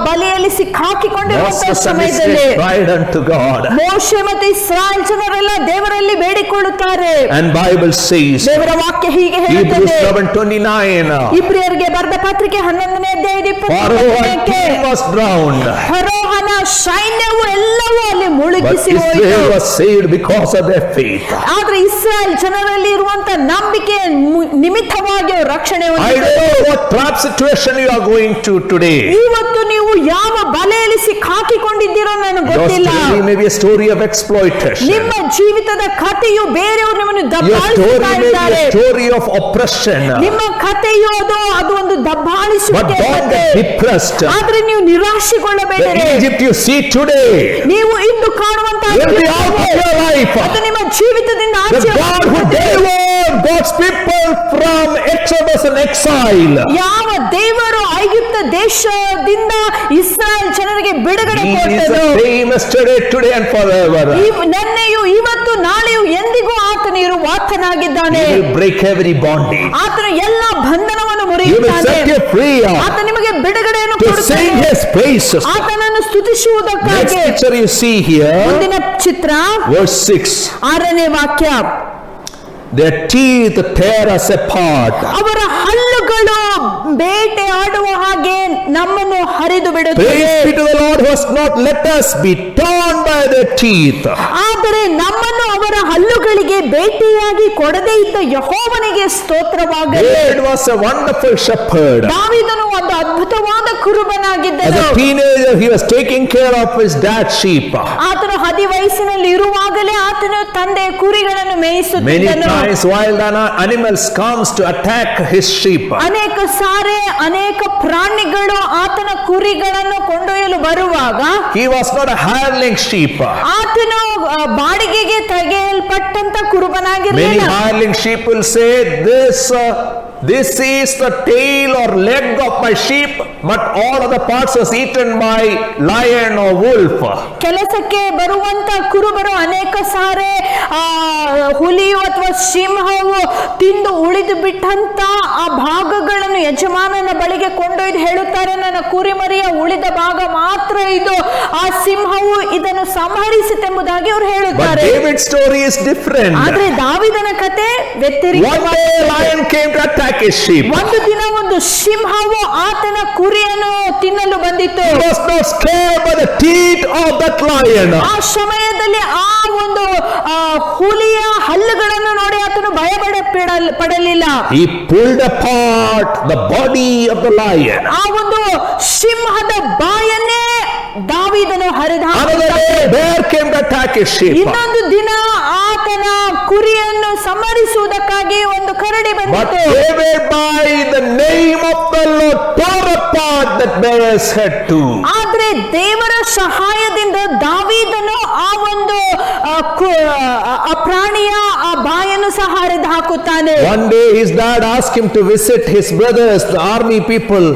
ಬಲೆಯಲ್ಲಿ ಸಿಕ್ಕಾಕಿಕೊಂಡಿರುವಂತಹ Moses and ಸಮಯದಲ್ಲಿ Israel cried unto God. ಮೋಶೆ ಮತ್ತು ಇಸ್ರಾಯೇಲ್ ಜನರೆಲ್ಲ ದೇವರಲ್ಲಿ ಬೇಡಿಕೊಳ್ಳುತ್ತಾರೆ. And Bible says, ದೇವರ ವಾಕ್ಯ ಹೀಗೆ Hebrews ಹೇಳುತ್ತದೆ, 11:29, ಇಬ್ರಿಯರಿಗೆ ಬರೆದ ಪತ್ರಿಕೆ 11ನೇ ಅಧ್ಯಾಯದ Pharaoh and 29ಕ್ಕೆ, team was drowned, ಫರೋಹನ ಸೈನ್ಯವು ಎಲ್ಲವೂ ಅಲ್ಲಿ but ಮುಳುಗಿಸಿ ಹೋಯಿತು. Israel was saved because of their faith. ಆದ್ರೆ ಇಸ್ರಾಯೇಲ್ ಜನರಲ್ಲಿ ಇರುವಂತ ನಂಬಿಕೆ ನಿಮಿತ್ತವಾಗಿ ಅವರು ರಕ್ಷಣೆ I ಹೊಂದಿದರು. don't know what trap situation you are going to today. ಇವತ್ತು ನೀವು ಯಾವ ಬಲೆಯಲ್ಲಿ ಸಿಕ್ಕಾಕಿಕೊಂಡಿದ್ದೀರೋ ನನಗೆ Your ಗೊತ್ತಿಲ್ಲ. story may be a story of exploitation. ನಿಮ್ಮ ಜೀವಿತದ ಕಥೆಯು ಬೇರೆಯವರು ನಿಮ್ಮನ್ನು Your ದಬ್ಬಾಳಿಸುತ್ತಾ story may be ಇದ್ದಾರೆ. a story of oppression. ನಿಮ್ಮ ಕಥೆಯು ಅದು ಒಂದು But ದಬ್ಬಾಳಿಸುವಿಕೆ don't ಕಥೆ. get depressed. ಆದ್ರೆ ನೀವು The ನಿರಾಶೆಗೊಳ್ಳಬೇಡಿರಿ. Egypt you see today ನೀವು ಇಂದು ಕಾಣುವಂತಹ will be out of your life. ಅದು ನಿಮ್ಮ ಜೀವಿತದಿಂದ The ಆಚೆ God who ಹೋಗುತ್ತದೆ. delivered God's people from Exodus and exile, ಯಾವ ದೇವರು ಐಗುಪ್ತ ದೇಶದಿಂದ ಇಸ್ರಾಯೇಲ್ ಜನರಿಗೆ ಬಿಡುಗಡೆ He is ಕೊಟ್ಟನು, the same yesterday, today and forever. ನೆನ್ನೆಯು ಇವತ್ತು ನಾಳೆಯು ಎಂದಿಗೂ ಆತನು ಆತನಾಗಿದ್ದಾನೆ. He will break every bondage. ಆತನು ಎಲ್ಲ ಬಂಧನವನ್ನು He will ಮುರಿಯುತ್ತಾನೆ. set you free ಆತ ನಿಮಗೆ ಬಿಡುಗಡೆಯನ್ನು to sing ಕೊಡುತ್ತಾನೆ. His praises. ಆತನನ್ನು Next ಸ್ತುತಿಸುವುದಕ್ಕಾಗಿ. picture you see here, ಮುಂದಿನ ಚಿತ್ರ verse 6. 6ನೇ ವಾಕ್ಯ, Their teeth tear us apart. ಅವರ ಹಲ್ಲುಗಳು ಬೇಟೆಯಾಡುವ ಹಾಗೆ ನಮ್ಮನ್ನು ಹರಿದು ಬಿಡುತ್ತವೆ. Praise be to the Lord who has not let us be torn by their teeth. ಆದರೆ ನಮ್ಮನ್ನು ಅವರ ಹಲ್ಲುಗಳಿಗೆ ಬೇಟೆಯಾಗಿ ಕೊಡದೇ ಇದ್ದ ಯೆಹೋವನಿಗೆ ಸ್ತೋತ್ರವಾಗಲಿ. David was a wonderful shepherd. ದಾವೀದನು ಒಂದು ಅದ್ಭುತವಾದ As ಕುರುಬನಾಗಿದ್ದನು. a teenager, he was taking care of his dad's sheep. ಆತನು ಹದಿವಯಸ್ಸಿನಲ್ಲಿ ಇರುವಾಗಲೇ ಆತನು ತಂದೆಯ ಕುರಿಗಳನ್ನು Many ಮೇಯಿಸುತ್ತಿದ್ದನು. times wild animals comes to attack his sheep. ಅನೇಕ ಸಾರೆ ಅನೇಕ ಪ್ರಾಣಿಗಳು ಆತನ ಕುರಿಗಳನ್ನು ಕೊಂಡೊಯ್ಯಲು ಬರುವಾಗ He was not a hireling sheep. ಆತನು ಬಾಡಿಗೆಗೆ ತೆಗೆಯಲ್ಪಟ್ಟಂತ Many ಕುರುಬನಾಗಿರಲಿಲ್ಲ. hireling sheep will say, this is the tail or leg of my sheep, but all other parts was eaten by lion or wolf. ಕೆಲಸಕ್ಕೆ ಬರುವಂತ ಕುರುಬರು ಅನೇಕ ಸಾರೆ ಹುಲಿಯು ಅಥವಾ ಸಿಂಹವು ತಿಂದು ಉಳಿದು ಬಿಟ್ಟಂತ ಆ ಭಾಗಗಳನ್ನು ಯಜಮಾನನ ಬಳಿಗೆ ಕೊಂಡೊಯ್ದು ಹೇಳುತ್ತಾರೆ, ನನ್ನ ಕುರಿಮರಿಯ ಉಳಿದ ಭಾಗ ಮಾತ್ರ ಇದು, ಆ ಸಿಂಹವು ಇದನ್ನು ಸಂಹರಿಸಿತೆಂಬುದಾಗಿ ಅವರು But ಹೇಳುತ್ತಾರೆ. David's story is different. ಆದ್ರೆ ದಾವೀದನ ಕತೆ ವ್ಯತಿರಿಕ್ತ. One day a lion came to attack his sheep. ಒಂದು ದಿನ ಒಂದು ಒಂದು ಸಿಂಹವು ಆತನ ಕುರಿಯನ್ನು ತಿನ್ನಲು ಬಂದಿತ್ತು. He was not scared by the teeth of that lion. ಆ ಸಮಯದಲ್ಲಿ ಆ ಒಂದು ಹುಲಿಯ ಹಲ್ಲುಗಳನ್ನು ನೋಡಿ ಆತನು ಭಯ ಪಡಲಿಲ್ಲ. He pulled apart the body of the lion. ಆ ಒಂದು ಸಿಂಹದ ಬಾಯನ್ನೇ ದಾವೀದನು ಹರಿದ. Another day, bear came to attack his sheep. ಇನ್ನೊಂದು ದಿನ ಆತನ ಕುರಿಯನ್ನು ಸಂಹರಿಸುವುದಕ್ಕಾಗಿ ಒಂದು ಕರಡಿ But ಬಂದಿತು. David, by the name of the Lord, tore apart that bear's head too. ಆದ್ರೆ ದೇವರ ಸಹಾಯದಿಂದ ದಾವೀದನು ಆ ಒಂದು ಆ ಪ್ರಾಣಿಯ ಆ ಬಾಯನ್ನು ಸಹ ಹರಿದು ಹಾಕುತ್ತಾನೆ. One day his dad asked him to visit his brothers, the army people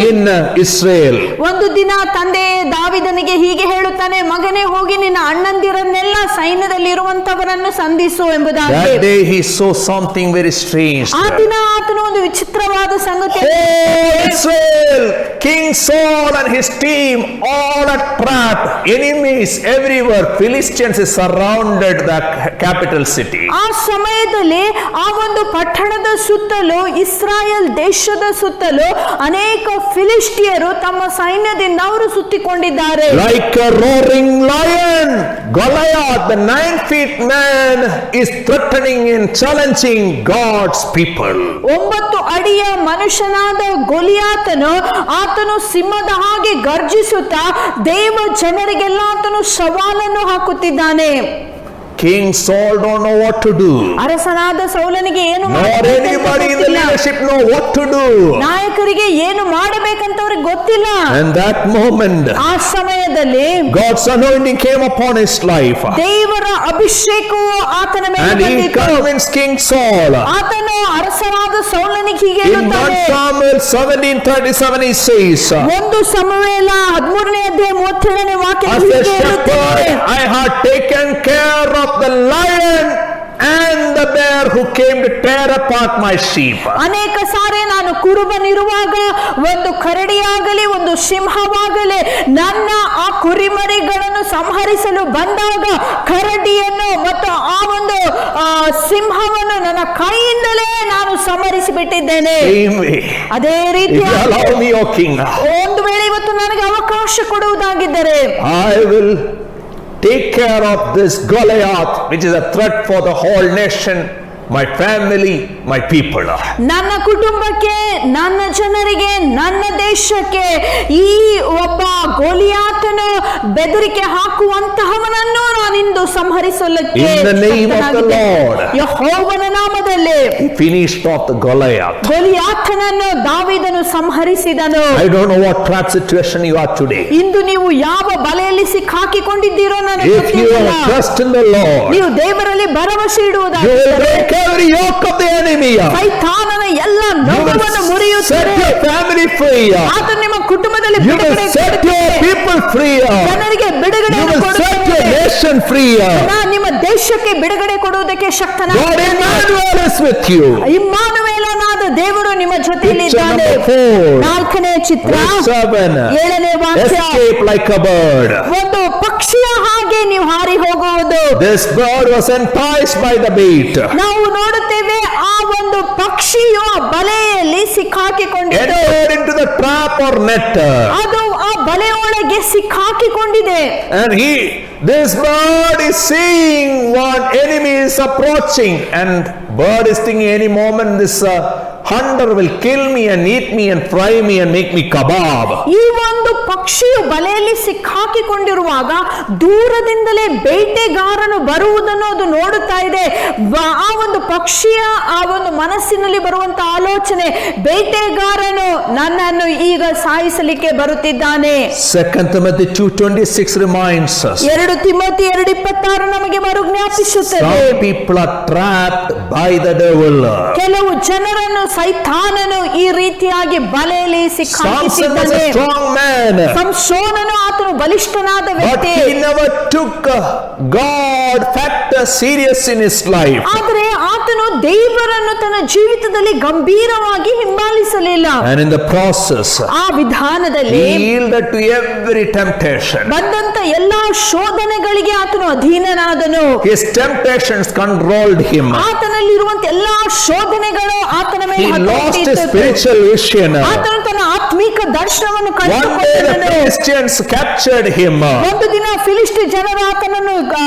in Israel. ಒಂದು ದಿನ ತಂದೆ ದಾವೀದನಿಗೆ ಹೀಗೆ ಹೇಳುತ್ತಾನೆ, ಮಗನೇ ಹೋಗಿ ನಿನ್ನ ಅಣ್ಣಂದಿರನ್ನೆಲ್ಲ ಸೈನ್ಯದಲ್ಲಿ ಇರುವಂತವರನ್ನು ಸಂಧಿಸು ಎಂಬುದಾಗಿ. That day he saw something very strange. ಆ ದಿನ ಆತನು ಒಂದು ವಿಚಿತ್ರವಾದ ಸಂಗತಿ. Oh Israel, King Saul and his team all are trapped. Enemies everywhere. Philistines is surrounded the capital city. ಆ ಸಮಯದಲ್ಲಿ ಆ ಒಂದು ಪಟ್ಟಣದ ಸುತ್ತಲೂ ಇಸ್ರಾಯೇಲ್ ದೇಶದ ಸುತ್ತಲೂ ಅನೇಕ ಫಿಲಿಸ್ಟಿಯರು ತಮ್ಮ ಸೈನ್ಯದಿಂದ ಅವರು ಸುತ್ತಿಕೊಂಡಿದ್ದಾರೆ. Like a roaring lion, Goliath, the 9 feet man, is threatening and challenging God's people. 9 ಅಡಿಯ ಮನುಷ್ಯನಾದ ಗೊಲಿಯಾತನು ಆತನು ಸಿಂಹದ ಹಾಗೆ ಗರ್ಜಿಸುತ್ತಾ ದೇವ ಜನರಿಗೆಲ್ಲ ಆತನು ಸವಾಲನ್ನು ಹಾಕುತ್ತಿದ್ದಾನೆ. King Saul don't know what to do. ಅರಸನಾದ ಸೌಲನಿಗೆ ಏನು Nor anybody in the leadership know what to do. ನಾಯಕರಿಗೆ ಏನು ಮಾಡಬೇಕಂತ ಅವ್ರಿಗೆ ಗೊತ್ತಿಲ್ಲ. And that moment, ಆ ಸಮಯದಲ್ಲಿ God's anointing came upon his life. ದೇವರ ಅಭಿಷೇಕವು ಆತನ ಮೇಲೆ And he ಬಂದಿತು. convinced King Saul. ಆತನು ಅರಸನಾದ ಸೌಲನಿಗೆ ಹೀಗೆ In 1 ಹೇಳುತ್ತಾನೆ. Samuel 17:37 he says, 1 ಸಮುವೇಲ 13ನೇ ಅಧ್ಯಾಯ 37ನೇ ವಾಕ್ಯ as a ಹೀಗೆ shepherd ಹೇಳುತ್ತದೆ, I had taken care of the lion and the bear who came to tear apart my sheep. ಅನೇಕ ಸಾರಿ ನಾನು ಕುರುಬನಿರುವಾಗ ಒಂದು ಕರಡಿಯಾಗಲಿ ಒಂದು ಸಿಂಹವಾಗಲಿ ನನ್ನ ಆ ಕುರಿಮರಿಗಳನ್ನು ಸಂಹರಿಸಲು ಬಂದಾಗ ಕರಡಿಯನ್ನು ಮತ್ತು ಆ ಒಂದು ಸಿಂಹವನ್ನು ನನ್ನ ಕೈಯಿಂದಲೇ ನಾನು ಸಂಹರಿಸಿ ಬಿಟ್ಟಿದ್ದೇನೆ. Same way, ಅದೇ if ರೀತಿ you allow me, O King, ಒಂದು ವೇಳೆ ಇವತ್ತು ನನಗೆ ಅವಕಾಶ ಕೊಡುವುದಾಗಿದ್ದರೆ I will take care of this Goliath, which is a threat for the whole nation, my family, my people. ನನ್ನ ಕುಟುಂಬಕ್ಕೆ, ನನ್ನ ಜನರಿಗೆ, ನನ್ನ ದೇಶಕ್ಕೆ ಈ ಒಬ್ಬ ಗೋಲಿಯಾತನು ಬೆದರಿಕೆ ಹಾಕುವಂತಹವನನ್ನು ನಾನಿಂದು ಸಂಹರಿಸಲಿಕ್ಕೆ In the name of the Lord. ಯೆಹೋವನ ನಾಮದಲ್ಲಿ He finished off the Goliath. ಗೋಲಿಯಾತನನ್ನು ದಾವೀದನು ಸಂಹರಿಸಿದನು. I don't know what trap situation you are today. ಇಂದು ನೀವು ಯಾವ ಬಲೆಯಲ್ಲಿ ಸಿಕ್ಕಾಕಿಕೊಂಡಿದ್ದೀರೋ ನನಗೆ If you ಗೊತ್ತಿಲ್ಲ. trust in the Lord, ನೀವು ದೇವರಲ್ಲಿ ಭರವಸೆ you will ಇಡುವುದಾಗಿದ್ದರೆ break every yoke of the enemy. ಸೈತಾನನ ಎಲ್ಲ You ನೋವನ್ನು will set ಮುರಿಯುತ್ತಾರೆ. your family free. ಆತನು ನಿಮ್ಮ ಕುಟುಂಬದಲ್ಲಿ You will ಬಿಡುಗಡೆ set your ಕೊಡುತ್ತಾರೆ. people free. ಜನರಿಗೆ ಬಿಡುಗಡೆ You will set your ಕೊಡುತ್ತಾರೆ. nation free. ನಿಮ್ಮ ದೇಶಕ್ಕೆ ಬಿಡುಗಡೆ ಕೊಡುವುದಕ್ಕೆ God ಶಕ್ತನಾಗಿದ್ದಾನೆ. Emmanuel is with you. ಇಮ್ಮಾನುವೇಲನಾದ ದೇವರು ನಿಮ್ಮ ಜೊತೆಯಲ್ಲಿ Picture ಇದ್ದಾನೆ. number 4. 4ನೇ ಚಿತ್ರ Verse 7. 7ನೇ ವಾಕ್ಯ, Escape like a bird. ಒಂದು ಪಕ್ಷಿಯ ಹಾಗೆ ನೀವು ಹಾರಿ ಹೋಗುವುದು. This bird was enticed by the bait. ನಾವು ನೋಡುತ್ತೇವೆ ಆ ಒಂದು ಪಕ್ಷಿಯು ಆ ಬಲೆಯಲ್ಲಿ ಸಿಕ್ಕಾಕಿಕೊಂಡಿದೆ. Entered into the trap or net. ಅದು ಆ ಬಲೆಯೊಳಗೆ ಸಿಕ್ಕಾಕಿಕೊಂಡಿದೆ. And this bird is seeing what enemy is approaching, and bird is thinking any moment this hunter will kill me and eat me and fry me and make me kebab. ಈ ಒಂದು ಪಕ್ಷಿಯು ಬಲೆಯಲ್ಲಿ ಸಿಕ್ಕಾಕಿಕೊಂಡಿರುವಾಗ ದೂರದಿಂದಲೇ ಬೇಟೆಗಾರನು ಬರುವುದನ್ನು ಅದು ನೋಡುತ್ತಾ ಇದೆ. ಆ ಒಂದು ಪಕ್ಷಿಯ ಆ ಒಂದು ಮನಸ್ಸಿನಲ್ಲಿ ಬರುವಂತ ಆಲೋಚನೆ, ಬೇಟೆಗಾರನು ನನ್ನನ್ನು ಈಗ ಸಾಯಿಸಲಿಕ್ಕೆ ಬರುತ್ತಿದ್ದಾನೆ. 2 Timothy 2:26 reminds us. 2 ತಿಮೋಥಿ 2:26 ನಮಗೆ ಮರು ಜ್ಞಾಪಿಸುತ್ತದೆ. Some people are trapped by the devil. ಕೆಲವು ಜನರನ್ನು ಸೈತಾನನು ಈ ರೀತಿಯಾಗಿ ಬಲೆಯಲ್ಲಿ Samson was ಸಿಕ್ಕಾಕಿಸಿದ್ದಾನೆ. a strong man, ಸಂಸೋನನು ಆತನು ಬಲಿಷ್ಠನಾದ but ವ್ಯಕ್ತಿ, he never took God factor serious in his life. ಆದರೆ ಆತನು ದೇವರನ್ನು ತನ್ನ ಜೀವಿತದಲ್ಲಿ ಗಂಭೀರವಾಗಿ ಹಿಂಬಾಲಿಸಲಿಲ್ಲ. And in the process, ಆ ವಿಧಾನದಲ್ಲಿ he yielded to every temptation. ಬಂದಂತ ಎಲ್ಲಾ ಶೋಧನೆಗಳಿಗೆ ಆತನು ಅಧೀನನಾದನು. His temptations controlled him. ಆತನಲ್ಲಿರುವಂತ ಎಲ್ಲಾ ಶೋಧನೆಗಳು ಆತನ He ಮೇಲೆ lost his ಹತೋಟಿ spiritual vision. ಆತನು ತನ್ನ ಆತ್ಮೀಕ ದರ್ಶನವನ್ನು One day the ಕಳೆದುಕೊಂಡನು. Philistines captured him. ಒಂದು ದಿನ ಫಿಲಿಸ್ಟಿ ಜನರು ಆತನನ್ನು He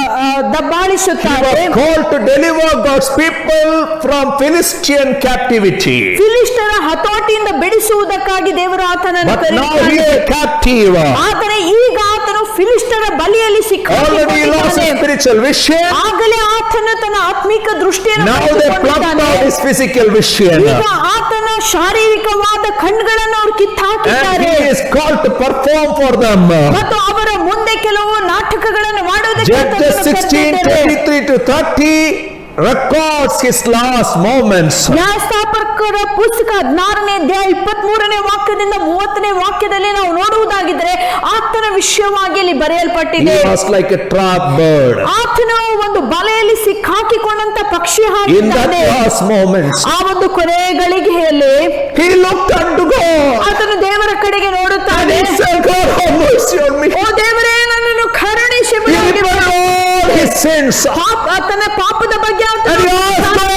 ದಬ್ಬಾಳಿಸುತ್ತಾರೆ. was called to deliver God's people from Philistine captivity. ಫಿಲಿಸ್ಟರ ಹತೋಟಿಯಿಂದ ಬಿಡಿಸುವುದಕ್ಕಾಗಿ ದೇವರು ಆತನನ್ನು But now he ಕರೆಯುತ್ತಾರೆ. is captive. ಆದರೆ ಈಗ ಆತನು ಫಿಲಿಸ್ಟರ ಬಲಿಯಲ್ಲಿ Already he lost his ಸಿಕ್ಕಿಕೊಂಡಿದ್ದಾನೆ. spiritual vision. ಆಗಲೇ ಆತನು ತನ್ನ ಆತ್ಮಿಕ ದೃಷ್ಟಿಯನ್ನು Now they plucked ಕಳೆದುಕೊಂಡಿದ್ದಾನೆ. out his physical vision. ಈಗ ಆತನ ಶಾರೀರಿಕವಾದ ಕಣ್ಗಳನ್ನು ಅವರು And ಕಿತ್ತಾಕಿದ್ದಾರೆ he is called to perform for them. ಮತ್ತು ಅವರ ಮುಂದೆ ಕೆಲವು ನಾಟಕಗಳನ್ನು ಮಾಡೋದಕ್ಕೆ Judges ಆತನನ್ನು 16:23 to 30 records his last moments. ನ್ಯಾಯಸ್ಥಾಪಕರ ಪುಸ್ತಕ 16ನೇ ಅಧ್ಯಾಯ 23ನೇ ವಾಕ್ಯದಿಂದ 30ನೇ ವಾಕ್ಯದಲ್ಲಿ ನಾವು ನೋಡುವುದಾಗಿದ್ರೆ ಆತನ ವಿಷಯವಾಗಿ ಇಲ್ಲಿ He ಬರೆಯಲ್ಪಟ್ಟಿದೆ. was like a trap bird. ಆತನು ಒಂದು ಬಲೆಯಲ್ಲಿ ಸಿಕ್ಕಾಕಿಕೊಂಡಂತ ಪಕ್ಷಿ In that ಹಾಗಿದ್ದಾನೆ. last moments, ಆ ಒಂದು ಕೊನೆ ಗಳಿಗೆಯಲ್ಲಿ he looked unto God. ಆತನು ದೇವರ ಕಡೆಗೆ And ನೋಡುತ್ತಾನೆ. he said, God, have mercy on me. ಓ ದೇವರೇ, ನನ್ನನ್ನು ಕರುಣಿಸಿ He ಬಿಡು. repented all his sins. ತನ್ನ ಪಾಪದ ಬಗ್ಗೆ And he asked God,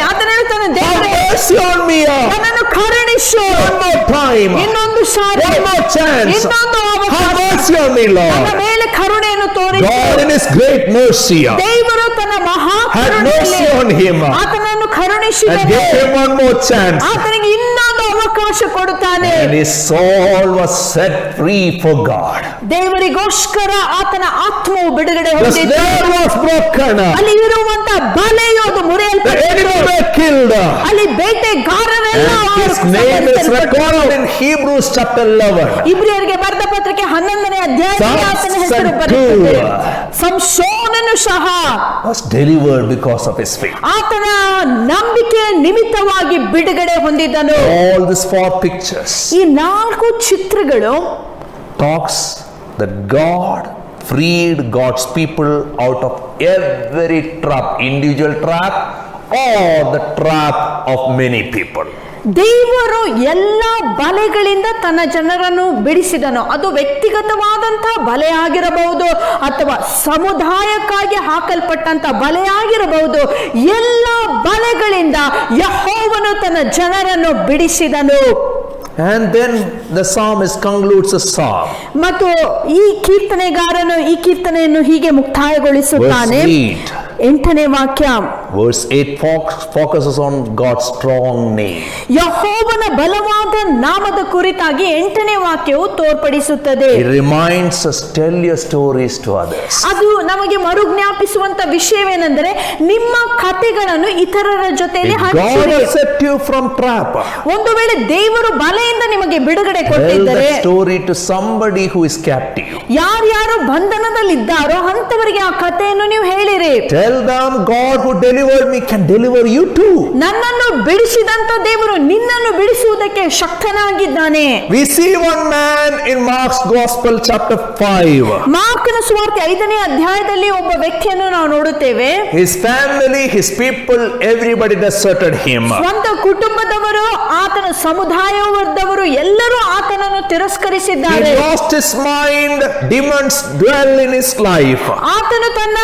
ಆತನ ಹೇಳ್ತಾನೆ, have ದೇವರೇ mercy on me. ನನ್ನನ್ನು ಕರುಣಿಸು. One more time. ಇನ್ನೊಂದು ಸಾರಿ, One more chance. ಇನ್ನೊಂದು Have ಅವಕಾಶ. mercy on me, ನನ್ನ Lord. ಮೇಲೆ ಕರುಣೆಯನ್ನು ತೋರಿಸು. God in his great mercy ದೇವರು ತನ್ನ ಮಹಾ had mercy on him ಆತನನ್ನು and ಕರುಣಿಸಿದನು. gave him one more chance. ಆತನಿಗೆ ಇನ್ನೊಂದು ಅವಕಾಶ ಕೊಡುತ್ತಾನೆ. And his soul was set free for God. ದೇವರಿಗೋಸ್ಕರ ಆತನ ಆತ್ಮವು ಬಿಡುಗಡೆ The ಹೊಂದಿತು. snare was broken. ಅಲ್ಲಿ ಇರುವಂತ ಬಲೆಯು ಅದು The ಮುರಿಯಲ್ಪಟ್ಟಿತು. enemy were killed. ಅಲ್ಲಿ ಬೇಟೆಗಾರರೆಲ್ಲ And his name is recorded in Hebrews chapter 11. ಇಬ್ರಿಯರಿಗೆ ಬರೆದ ಪತ್ರಿಕೆ 11ನೇ ಅಧ್ಯಾಯದಲ್ಲಿ ಆತನ ಹೆಸರು Samson ಬರೆದಿದೆ. too ಸಂಸೋನನು ಸಹ was delivered because of his faith. ಆತನ ನಂಬಿಕೆಯ ನಿಮಿತ್ತವಾಗಿ ಬಿಡುಗಡೆ ಹೊಂದಿದನು. All these four pictures ಈ 4 ಚಿತ್ರಗಳು talks that God freed God's people out of every trap, individual trap or the trap of many people. ದೇವರು ಎಲ್ಲ ಬಲೆಗಳಿಂದ ತನ್ನ ಜನರನ್ನು ಬಿಡಿಸಿದನು. ಅದು ವ್ಯಕ್ತಿಗತವಾದಂತಹ ಬಲೆ ಆಗಿರಬಹುದು ಅಥವಾ ಸಮುದಾಯಕ್ಕಾಗಿ ಹಾಕಲ್ಪಟ್ಟಂತ ಬಲೆ ಆಗಿರಬಹುದು. ಎಲ್ಲ ಬಲೆಗಳಿಂದ ಯೆಹೋವನು ತನ್ನ ಜನರನ್ನು ಬಿಡಿಸಿದನು. And then the psalmist concludes the psalm. ಮತ್ತು ಈ ಕೀರ್ತನೆಗಾರನು ಈ ಕೀರ್ತನೆಯನ್ನು ಹೀಗೆ ಮುಕ್ತಾಯಗೊಳಿಸುತ್ತಾನೆ. Verse 8. 8ನೇ ವಾಕ್ಯ, Verse 8 focuses on God's strong name. ಯೆಹೋವನ ಬಲವಾದ ನಾಮದ ಕುರಿತಾಗಿ 8ನೇ ವಾಕ್ಯವು ತೋರ್ಪಡಿಸುತ್ತದೆ. It reminds us, tell your stories to others. ಅದು ನಮಗೆ ಮರುಜ್ಞಾಪಿಸುವಂತ ವಿಷಯವೇನೆಂದರೆ, ನಿಮ್ಮ ಕಥೆಗಳನ್ನು ಇತರರ ಜೊತೆಯಲ್ಲಿ If God ಹಂಚಿರಿ. has set you from trap, ಒಂದು ವೇಳೆ ದೇವರು ಬಲೆಯಿಂದ ನಿಮಗೆ ಬಿಡುಗಡೆ tell ಕೊಟ್ಟಿದ್ದರೆ, that story to somebody who is captive. ಯಾರ್ಯಾರು ಬಂಧನದಲ್ಲಿದ್ದಾರೋ ಅಂತವರಿಗೆ ಆ ಕಥೆಯನ್ನು ನೀವು ಹೇಳಿರಿ. Tell them, God who delivered me can deliver you too. ನನ್ನನ್ನು ಬಿಡಿಸಿದಂತ ದೇವರು ನಿನ್ನನ್ನು ಬಿಡಿಸುವುದಕ್ಕೆ ಶಕ್ತನಾಗಿದ್ದಾನೆ. We see one man in Mark's Gospel chapter 5. ಮಾರ್ಕನ ಸುವಾರ್ತೆ 5ನೇ ಅಧ್ಯಾಯದಲ್ಲಿ ಒಬ್ಬ ವ್ಯಕ್ತಿಯನ್ನು ನಾವು ನೋಡುತ್ತೇವೆ. His family, his people, everybody deserted him. ಸ್ವಂತ ಕುಟುಂಬದವರು, ಆತನ ಸಮುದಾಯವರ್ದವರು ಎಲ್ಲರೂ ಆತನನ್ನು ತಿರಸ್ಕರಿಸಿದ್ದಾರೆ. He lost his mind. Demons dwell in his life. ಆತನು ತನ್ನ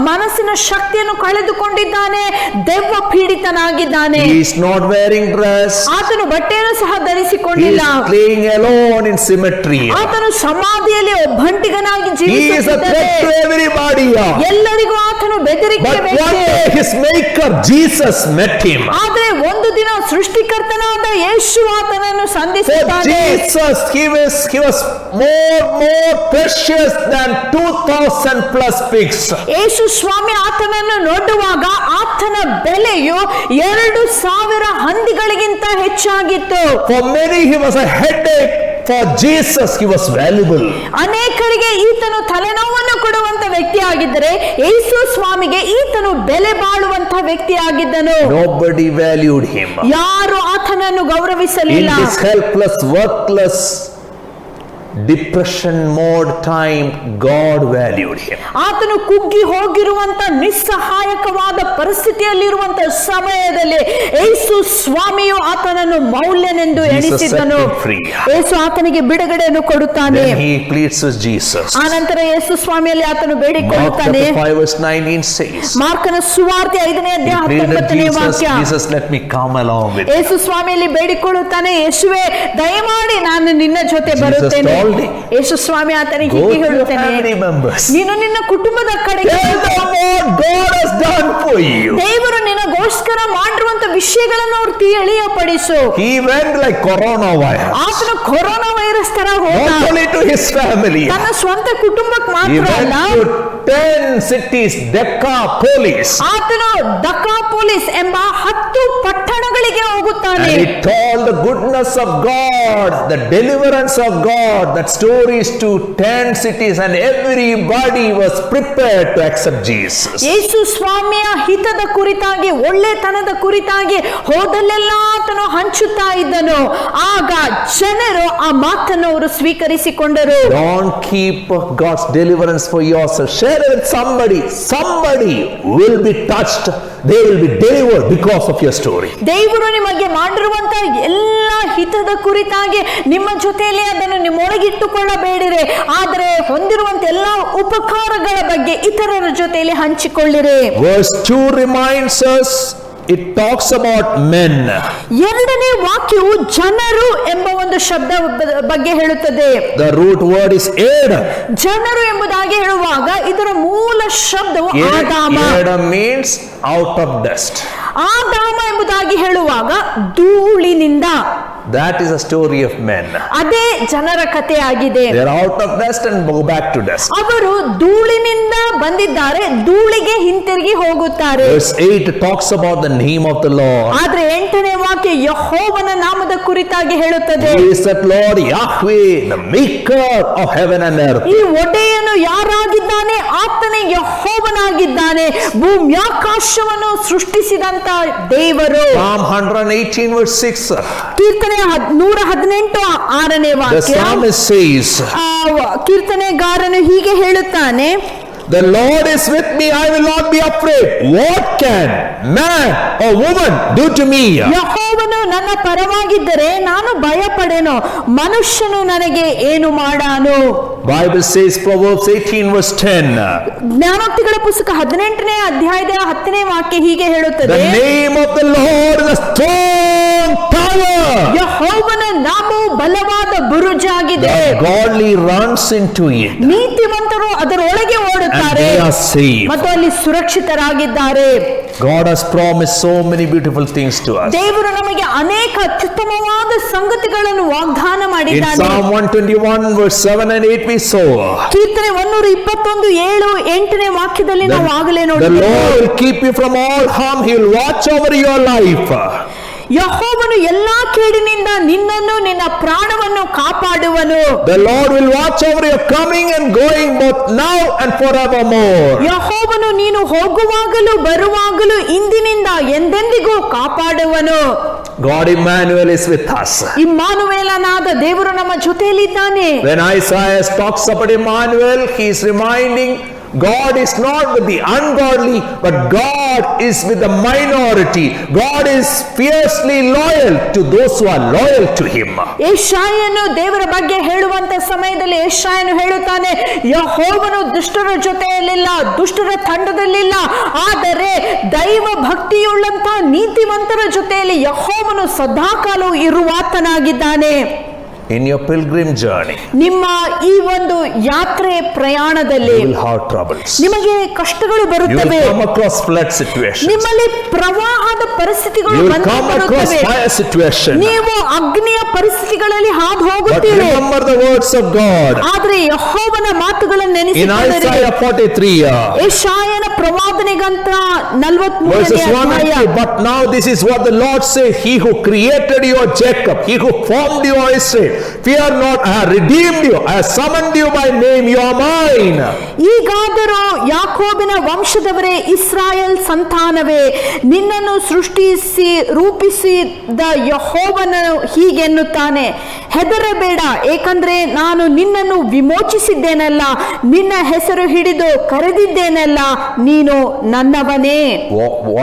ಮನಸ್ಸಿನ ಶಕ್ತಿಯನ್ನು ಕಳೆದುಕೊಂಡಿದ್ದಾನೆ. ದೆವ್ವ ಪೀಡಿತನಾಗಿದ್ದಾನೆ. He is not wearing dress. ಆತನು ಬಟ್ಟೆಯನ್ನು ಸಹ He ಧರಿಸಿಕೊಂಡಿಲ್ಲ. is laying alone in cemetery. ಆತನು ಸಮಾಧಿಯಲ್ಲಿ ಒಬ್ಬಂಟಿಗನಾಗಿ He is a threat to ಜೀವಿಸುತ್ತಿದ್ದಾನೆ. everybody. ಎಲ್ಲರಿಗೂ ಆತನು ಬೆದರಿಕೆ But one ವ್ಯಕ್ತಿ. day his maker Jesus met him. ಆದರೆ ಒಂದು ದಿನ ಸೃಷ್ಟಿಕರ್ತನಾದ ಯೇಸು ಆತನನ್ನು For ಸಂಧಿಸುತ್ತಾನೆ. Jesus, he was more precious than 2,000 plus pigs. ಯೇಸು ಸ್ವಾಮಿ ಆತನನ್ನು ನೋಡುವಾಗ ಆತನ ಬೆಲೆಯು 2,000 ಹಂದಿಗಳಿಗಿಂತ ಹೆಚ್ಚಾಗಿತ್ತು. For many he was a headache. For Jesus he was valuable. ಅನೇಕರಿಗೆ ಈತನು ತಲೆನೋವನ್ನು ಕೊಡುವಂತ ವ್ಯಕ್ತಿ ಆಗಿದ್ದರೆ, ಯೇಸು ಸ್ವಾಮಿಗೆ ಈತನು ಬೆಲೆ ಬಾಳುವಂತ ವ್ಯಕ್ತಿ ಆಗಿದ್ದನು. Nobody valued him. ಯಾರು ಆತನನ್ನು In ಗೌರವಿಸಲಿಲ್ಲ. his helpless, worthless depression mode time, God valued him. ಆತನು ಕುಗ್ಗಿ ಹೋಗಿರುವಂತ ನಿಸ್ಸಹಾಯಕವಾದ ಪರಿಸ್ಥಿತಿಯಲ್ಲಿರುವಂತ ಸಮಯದಲ್ಲಿ ಯೇಸು ಸ್ವಾಮಿಯು ಆತನನ್ನು ಮೌಲ್ಯನೆಂದು ಎಣಿಸಿದನು. ಯೇಸು ಆತನಿಗೆ ಬಿಡುಗಡೆಯನ್ನು ಕೊಡುತ್ತಾನೆ. Then he pleads with Jesus. ಆನಂತರ ಯೇಸು ಸ್ವಾಮಿಯಲ್ಲಿ ಆತನು ಬೇಡಿಕೊಳ್ಳುತ್ತಾನೆ. Mark 5:19 says, ಮಾರ್ಕನ ಸುವಾರ್ತೆ 5ನೇ ಅಧ್ಯಾಯ 19ನೇ ವಾಕ್ಯ. Jesus, let me come along with you. ಯೇಸು ಸ್ವಾಮಿಯಲ್ಲಿ ಬೇಡಿಕೊಳ್ಳುತ್ತಾನೆ, ಯೇಸುವೆ ದಯಮಾಡಿ ನಾನು ನಿನ್ನ ಜೊತೆ ಬರುತ್ತೇನೆ. ಯೇಸು ಸ್ವಾಮಿ ಆತನಿಗೆ ಹೀಗೆ ಹೇಳುತ್ತಾನೆ, ನೀನು ನಿನ್ನ ಕುಟುಂಬದ ಕಡೆಗೆ ದೇವರು ನಿನಗೋಸ್ಕರ ಮಾಡಿರುವಂತ ವಿಷಯಗಳನ್ನು ಅವ್ರು ತಿಳಿಯಪಡಿಸು. He went like coronavirus. ಆತನು ಕೊರೋನಾ ವೈರಸ್ ತರ ಹೋದ. Not only to his family. ತನ್ನ ಸ್ವಂತ ಕುಟುಂಬಕ್ಕೆ ಮಾತ್ರ ಅಲ್ಲ, 10 cities, Decapolis. ಆತನು ದಕಾಪೋಲಿಸ್ ಎಂಬ 10 ಪಟ್ಟಣಗಳಿಗೆ ಹೋಗುತ್ತಾನೆ. And he told the goodness of God, the deliverance of God, that stories to 10 cities, and everybody was prepared to accept Jesus. ಯೇಸು ಸ್ವಾಮಿಯ ಹಿತದ ಕುರಿತಾಗಿ, ಒಳ್ಳೆತನದ ಕುರಿತಾಗಿ ಹೋದಲ್ಲೆಲ್ಲ ಆತನು ಹಂಚುತ್ತಾ ಇದ್ದನು. ಆಗ ಜನರು ಆ ಮಾತನ್ನು ಅವರು ಸ್ವೀಕರಿಸಿಕೊಂಡರು. Don't keep God's deliverance for yourself. Share it with somebody. Somebody will be touched. They will be delivered because of your story. ದೇವರು ನಿಮಗೆ ಮಾಡಿರುವಂತ ಎಲ್ಲ ಹಿತದ ಕುರಿತಾಗಿ ನಿಮ್ಮ ಜೊತೆಯಲ್ಲಿ ಅದನ್ನು ನಿಮ್ಮೊಳಗಿಟ್ಟುಕೊಳ್ಳಬೇಡಿರಿ, ಆದರೆ ಹೊಂದಿರುವಂತ ಎಲ್ಲ ಉಪಕಾರಗಳ ಬಗ್ಗೆ ಇತರರ ಜೊತೆಯಲ್ಲಿ ಹಂಚಿಕೊಳ್ಳಿರಿ. Verse 2 reminds us, it talks about men. ಎರಡನೇ ವಾಕ್ಯವು ಜನರು ಎಂಬ ಒಂದು ಶಬ್ದ ಬಗ್ಗೆ ಹೇಳುತ್ತದೆ. The root word is Adam. ಜನರು ಎಂಬುದಾಗಿ ಹೇಳುವಾಗ ಇದರ ಮೂಲ ಶಬ್ದವು ಆದಾಮ. Adam means out of dust. ಆದಾಮ ಎಂಬುದಾಗಿ ಹೇಳುವಾಗ ಧೂಳಿನಿಂದ. That is a story of men. ಅದೇ ಜನರ ಕಥೆ ಆಗಿದೆ. They are out of dust and go back to dust. ಅವರು ಧೂಳಿನಿಂದ ಬಂದಿದ್ದಾರೆ, ಧೂಳಿಗೆ ಹಿಂತಿರುಗಿ ಹೋಗುತ್ತಾರೆ. Verse 8 talks about the name of the Lord. ಆದ್ರೆ 8ನೇ ವಾಕ್ಯ ಯೆಹೋವನ ನಾಮದ ಕುರಿತಾಗಿ ಹೇಳುತ್ತದೆ. He is that Lord Yahweh, the maker of heaven and earth. ಈ ಒಡೆಯನು ಯಾರಾಗಿದ್ದಾನೆ? ಆತನೇ ಯೆಹೋವನಾಗಿದ್ದಾನೆ, ಭೂಮ್ಯಾಕಾಶವನ್ನು ಸೃಷ್ಟಿಸಿದಂತ ದೇವರು. Psalm 118 verse 6. ಕೀರ್ತನೆ 118 6ನೇ The ವಾಕ್ಯ. psalmist says, ಕೀರ್ತನೆಗಾರನು ಹೀಗೆ ಹೇಳುತ್ತಾನೆ, the Lord is with me, I will not be afraid. What can man or woman do to me? ಯೆಹೋವನು ನನ್ನ ಪರವಾಗಿದ್ದರೆ ನಾನು ಭಯಪಡೆನು, ಮನುಷ್ಯನು ನನಗೆ ಏನು ಮಾಡಾನು. Bible says, Proverbs 18 verse 10. ಜ್ಞಾನೋಕ್ತಿಗಳ ಪುಸ್ತಕ 18ನೇ ಅಧ್ಯಾಯದ 10ನೇ ವಾಕ್ಯ ಹೀಗೆ ಹೇಳುತ್ತದೆ, The name of the Lord is a strong tower. ಯೆಹೋವನ ನಾಮವು ಬಲವಾದ ಬುರುಜಾಗಿದೆ. The godly runs into it. ನೀತಿವಂತರು ಅದರೊಳಗೆ And ಓಡುತ್ತಾರೆ they are saved. ಮತ್ತು ಅಲ್ಲಿ ಸುರಕ್ಷಿತರಾಗಿದ್ದಾರೆ. God has promised so many beautiful things to us. ದೇವರು ನಮಗೆ ಅನೇಕ ಅತ್ಯುತ್ತಮವಾದ ಸಂಗತಿಗಳನ್ನು ವಾಗ್ದಾನ In ಮಾಡಿದ್ದಾನೆ. Psalm 121 verse 7 and 8 we saw, ಕೀರ್ತನೆ 121 7 8ನೇ ವಾಕ್ಯದಲ್ಲಿ ನಾವು ಆಗಲೇ the ನೋಡಿದ್ದೇವೆ. Lord will keep you from all harm. He will watch over your life. ಯೆಹೋವನು ಎಲ್ಲಾ ಕೇಡಿನಿಂದ ನಿನ್ನನ್ನು ನಿನ್ನ ಪ್ರಾಣವನ್ನು ಕಾಪಾಡುವನು. The Lord will watch over your coming and going, both now and forevermore. ಯೆಹೋವನು ನೀನು ಹೋಗುವಾಗಲೂ ಬರುವಾಗಲೂ ಇಂದಿನಿಂದ ಎಂದೆಂದಿಗೂ ಕಾಪಾಡುವನು. God Emmanuel is with us. ಇಮ್ಮಾನುವೇಲನಾದ ದೇವರು ನಮ್ಮ ಜೊತೆಯಲ್ಲಿದ್ದಾನೆ. When Isaiah talks about Emmanuel, he is reminding God is not with the ungodly, but God is with the minority. God is fiercely loyal to those who are loyal to him. ಯೆಶಾಯನು ದೇವರ ಬಗ್ಗೆ ಹೇಳುವಂತ ಸಮಯದಲ್ಲಿ ಯೆಶಾಯನು ಹೇಳುತ್ತಾನೆ, ಯೆಹೋವನು ದುಷ್ಟರ ಜೊತೆಯಲ್ಲಿಲ್ಲ, ದುಷ್ಟರ ತಂಡದಲ್ಲಿಲ್ಲ, ಆದರೆ ದೈವ ಭಕ್ತಿಯುಳ್ಳಂತ ನೀತಿವಂತರ ಜೊತೆಯಲ್ಲಿ ಯೆಹೋವನು ಸದಾಕಾಲವೂ ಇರುವಾತನಾಗಿದ್ದಾನೆ. In your pilgrim journey, ನಿಮ್ಮ ಈ ಒಂದು ಯಾತ್ರೆ ಪ್ರಯಾಣದಲ್ಲಿ you will have troubles. ನಿಮಗೆ ಕಷ್ಟಗಳು You ಬರುತ್ತವೆ. will come across flood situations. ನಿಮ್ಮಲ್ಲಿ ಪ್ರವಾಹದ ಪರಿಸ್ಥಿತಿಗಳು You will ಬಂದು come across ಬರುತ್ತವೆ. fire situations. ನೀವು ಅಗ್ನಿಯ ಪರಿಸ್ಥಿತಿಗಳಲ್ಲಿ ಹಾದು But ಹೋಗುತ್ತೀರಿ. remember the words of God. ಆದ್ರೆ ಯೆಹೋವನ ಮಾತುಗಳನ್ನು In ನೆನೆಸಿಕೊಳ್ಳಿರಿ. Isaiah 43, ಯೆಶಾಯನ ಪ್ರವಾದನೆಗಂತ 43ನೇ verses 1 and ಅಧ್ಯಾಯ. 2, but now this is what the Lord says, He who created you, Jacob, He who formed you, Israel, fear not, I have redeemed you, I have summoned you by name, you are mine. ಈಗಾದರೂ ಯಾಕೋಬಿನ ವಂಶದವರೇ, Israel ಸಂತಾನವೇ, ನಿನ್ನನ್ನು ಸೃಷ್ಟಿಸಿ ರೂಪಿಸಿದ ಯೆಹೋವನು ಹೀಗೆನ್ನುತ್ತಾನೆ, ಹೆದರಬೇಡ, ಏಕೆಂದರೆ ನಾನು ನಿನ್ನನ್ನು ವಿಮೋಚಿಸಿದ್ದೇನಲ್ಲ, ನಿನ್ನ ಹೆಸರು ಹಿಡಿದು ಕರೆದಿದ್ದೇನಲ್ಲ, ನೀನು ನನ್ನವನೇ.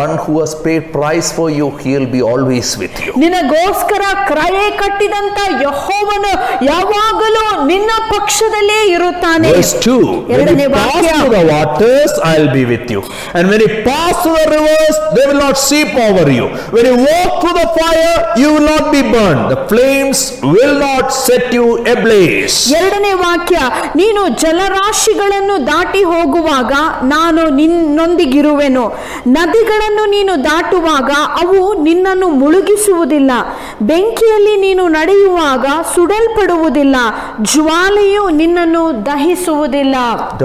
One who has paid price for you, he will be always with you. ನಿನಗೋಸ್ಕರ ಕ್ರಯ ಕಟ್ಟಿದಂತ ಯೆಹೋವನು ಯಾವಾಗಲೂ ನಿನ್ನ ಪಕ್ಷದಲ್ಲೇ ಇರುತ್ತಾನೆ. Verse 2, when you pass through the waters, I will be with you. And when you pass through the rivers, they will not sweep over you. When you walk through the fire, you will not be burned. The flames will not set you ablaze. ಎರಡನೇ ವಾಕ್ಯ, ನೀನು ಜಲರಾಶಿಗಳನ್ನು ದಾಟಿ ಹೋಗುವಾಗ ನಾನು ನಿನ್ನೊಂದಿಗಿರುವೆನು. ನದಿಗಳನ್ನು ನೀನು ದಾಟುವಾಗ ಅವು ನಿನ್ನನ್ನು ಮುಳುಗಿಸುವುದಿಲ್ಲ. ಬೆಂಕಿಯಲ್ಲಿ ನೀನು ನಡೆಯುವಾಗ ಸುಡಲ್ಪಡುವುದಿಲ್ಲ, ಜ್ವಾಲೆಯು ನಿನ್ನನ್ನು ದಹಿಸುವುದಿಲ್ಲ.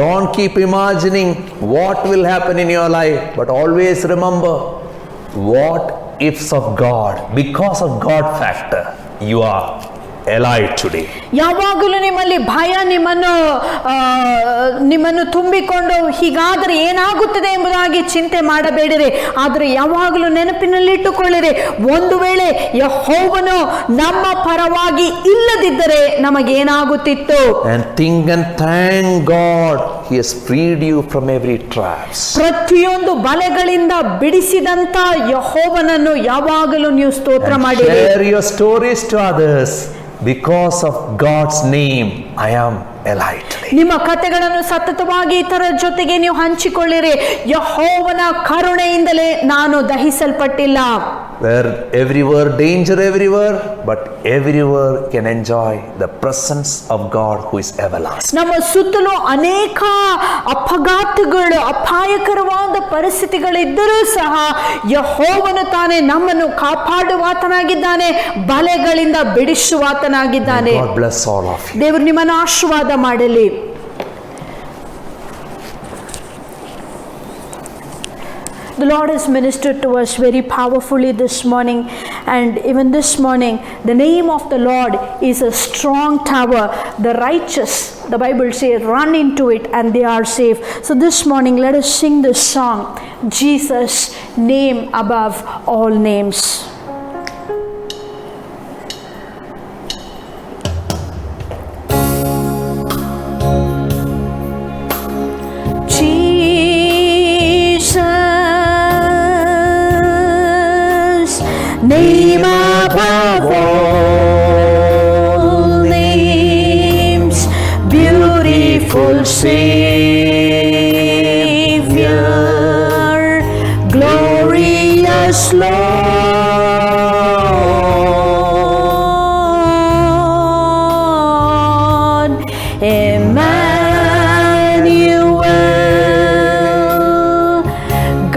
Don't keep imagining what will happen in your life, but always remember what ifs of God. Because of God factor, you are alive today. ಯಾವಾಗಲೂ ನಿಮ್ಮಲ್ಲಿ ಭಯ ನಿಮ್ಮನ್ನು ತುಂಬಿಕೊಂಡು ಹೀಗಾದರೆ ಏನಾಗುತ್ತದೆ ಎಂಬುದಾಗಿ ಚಿಂತೆ ಮಾಡಬೇಡಿರಿ. ಆದರೆ ಯಾವಾಗಲೂ ನೆನಪಿನಲ್ಲಿಟ್ಟುಕೊಳ್ಳಿರಿ, ಒಂದು ವೇಳೆ ಯೆಹೋವನು ನಮ್ಮ ಪರವಾಗಿ ಇಲ್ಲದಿದ್ದರೆ ನಮಗೇನಾಗುತ್ತಿತ್ತು. And think and thank God, He has freed you from every traps. ಪ್ರತಿಯೊಂದು ಬಲೆಗಳಿಂದ ಬಿಡಿಸಿದಂತ ಯೆಹೋವನನ್ನು ಯಾವಾಗಲೂ ನೀವು ಸ್ತೋತ್ರ ಮಾಡಿರಿ. Share your stories to others. Because of God's name, I am alive today. ನಿಮ್ಮ ಕಥೆಗಳನ್ನು ಸತತವಾಗಿ ಇತರ ಜೊತೆಗೆ ನೀವು ಹಂಚಿಕೊಳ್ಳಿರಿ. ಯೆಹೋವನ ಕರುಣೆಯಿಂದಲೇ ನಾನು ದಹಿಸಲ್ಪಟ್ಟಿಲ್ಲ. Where everywhere danger everywhere, but everywhere can enjoy the presence of God who is everlasting. ನಮ್ಮ ಸುತ್ತಲೂ ಅನೇಕ ಅಪಘಾತಗಳು, ಅಪಾಯಕರವಾದ ಪರಿಸ್ಥಿತಿಗಳಿದ್ದರೂ ಸಹ ಯೆಹೋವನು ತಾನೇ ನಮ್ಮನ್ನು ಕಾಪಾಡುವಾತನಾಗಿದ್ದಾನೆ, ಬಲೆಗಳಿಂದ ಬಿಡಿಸುವಾತನಾಗಿದ್ದಾನೆ. God bless all of you. ದೇವರು ನಿಮ್ಮನ್ನು ಆಶೀರ್ವಾದ ಮಾಡಲಿ. The Lord has ministered to us very powerfully this morning, and even this morning the name of the Lord is a strong tower. The righteous, the Bible says, run into it and they are safe. So this morning let us sing this song, Jesus, name above all names. Name above all names, beautiful Savior, glorious Lord, Emmanuel,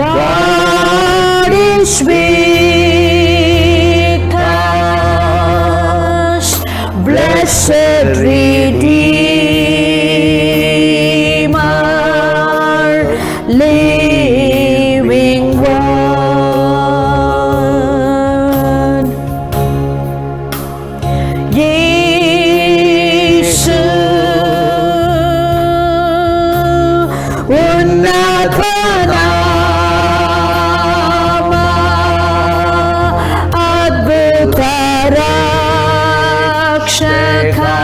God is with blessed Redeemer, living Word. Yesu, Unnathanama, Adbhutara Rakshaka,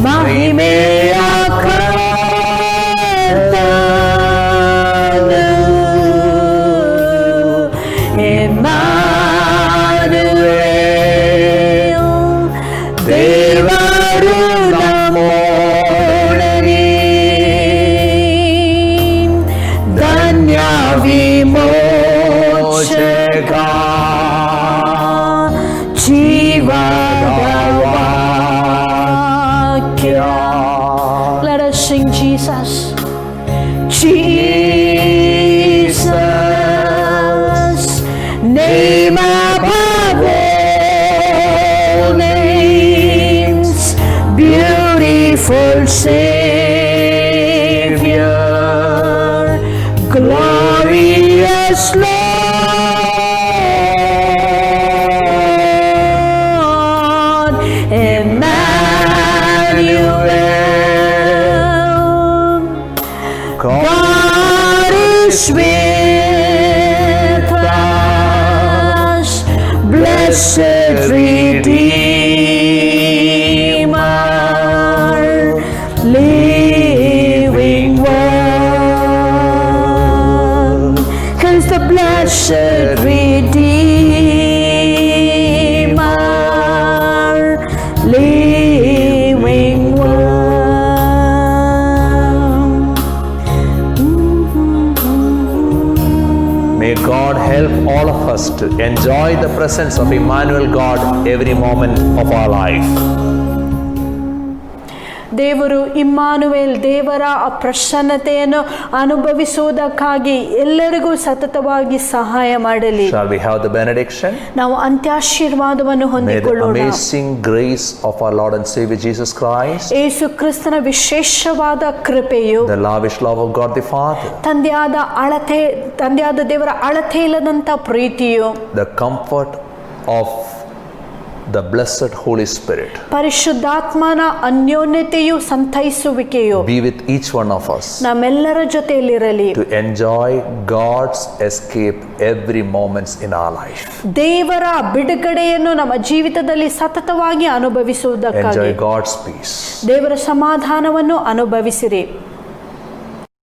Mahimeya Kartanu, Emmanuel, Devaru Namodari, Danya Vimochaka, Let us sing Jesus. Jesus, name above all names, beautiful Savior, glorious Lord, Emmanuel, God is with us, blessed Redeemer, help all of us to enjoy the presence of Emmanuel God every moment of our life. ದೇವರು Immanuel ದೇವರ ಆ ಪ್ರಸನ್ನತೆಯನ್ನು ಅನುಭವಿಸುವುದಕ್ಕಾಗಿ ಎಲ್ಲರಿಗೂ ಸತತವಾಗಿ ಸಹಾಯ ಮಾಡಲಿ. Shall we have the benediction? ನಾವು ಅಂತ್ಯಾಶೀರ್ವಾದವನ್ನು May the ಹೊಂದಿಕೊಳ್ಳೋಣ. amazing grace of our Lord and Savior Jesus Christ, ಯೇಸು ಕ್ರಿಸ್ತನ ವಿಶೇಷವಾದ ಕೃಪೆಯು, the lavish love of God the Father, ತಂದೆಯಾದ ದೇವರ ಅಳತೆ ಇಲ್ಲದಂತ ಪ್ರೀತಿಯು, the comfort of the blessed Holy Spirit ಪರಿಶುದ್ಧಾತ್ಮನ ಅನ್ಯೋನ್ಯತೆಯು, ಸಂತೈಸುವಿಕೆಯು be with each one of us ನಮ್ಮೆಲ್ಲರ ಜೊತೆಯಲ್ಲಿರಲಿ. to enjoy God's escape every moments in our life. ದೇವರ ಬಿಡುಗಡೆಯನ್ನು ನಮ್ಮ ಜೀವಿತದಲ್ಲಿ ಸತತವಾಗಿ Enjoy ಅನುಭವಿಸುವುದಕ್ಕಾಗಿ God's peace. ದೇವರ ಸಮಾಧಾನವನ್ನು ಅನುಭವಿಸಿರಿ.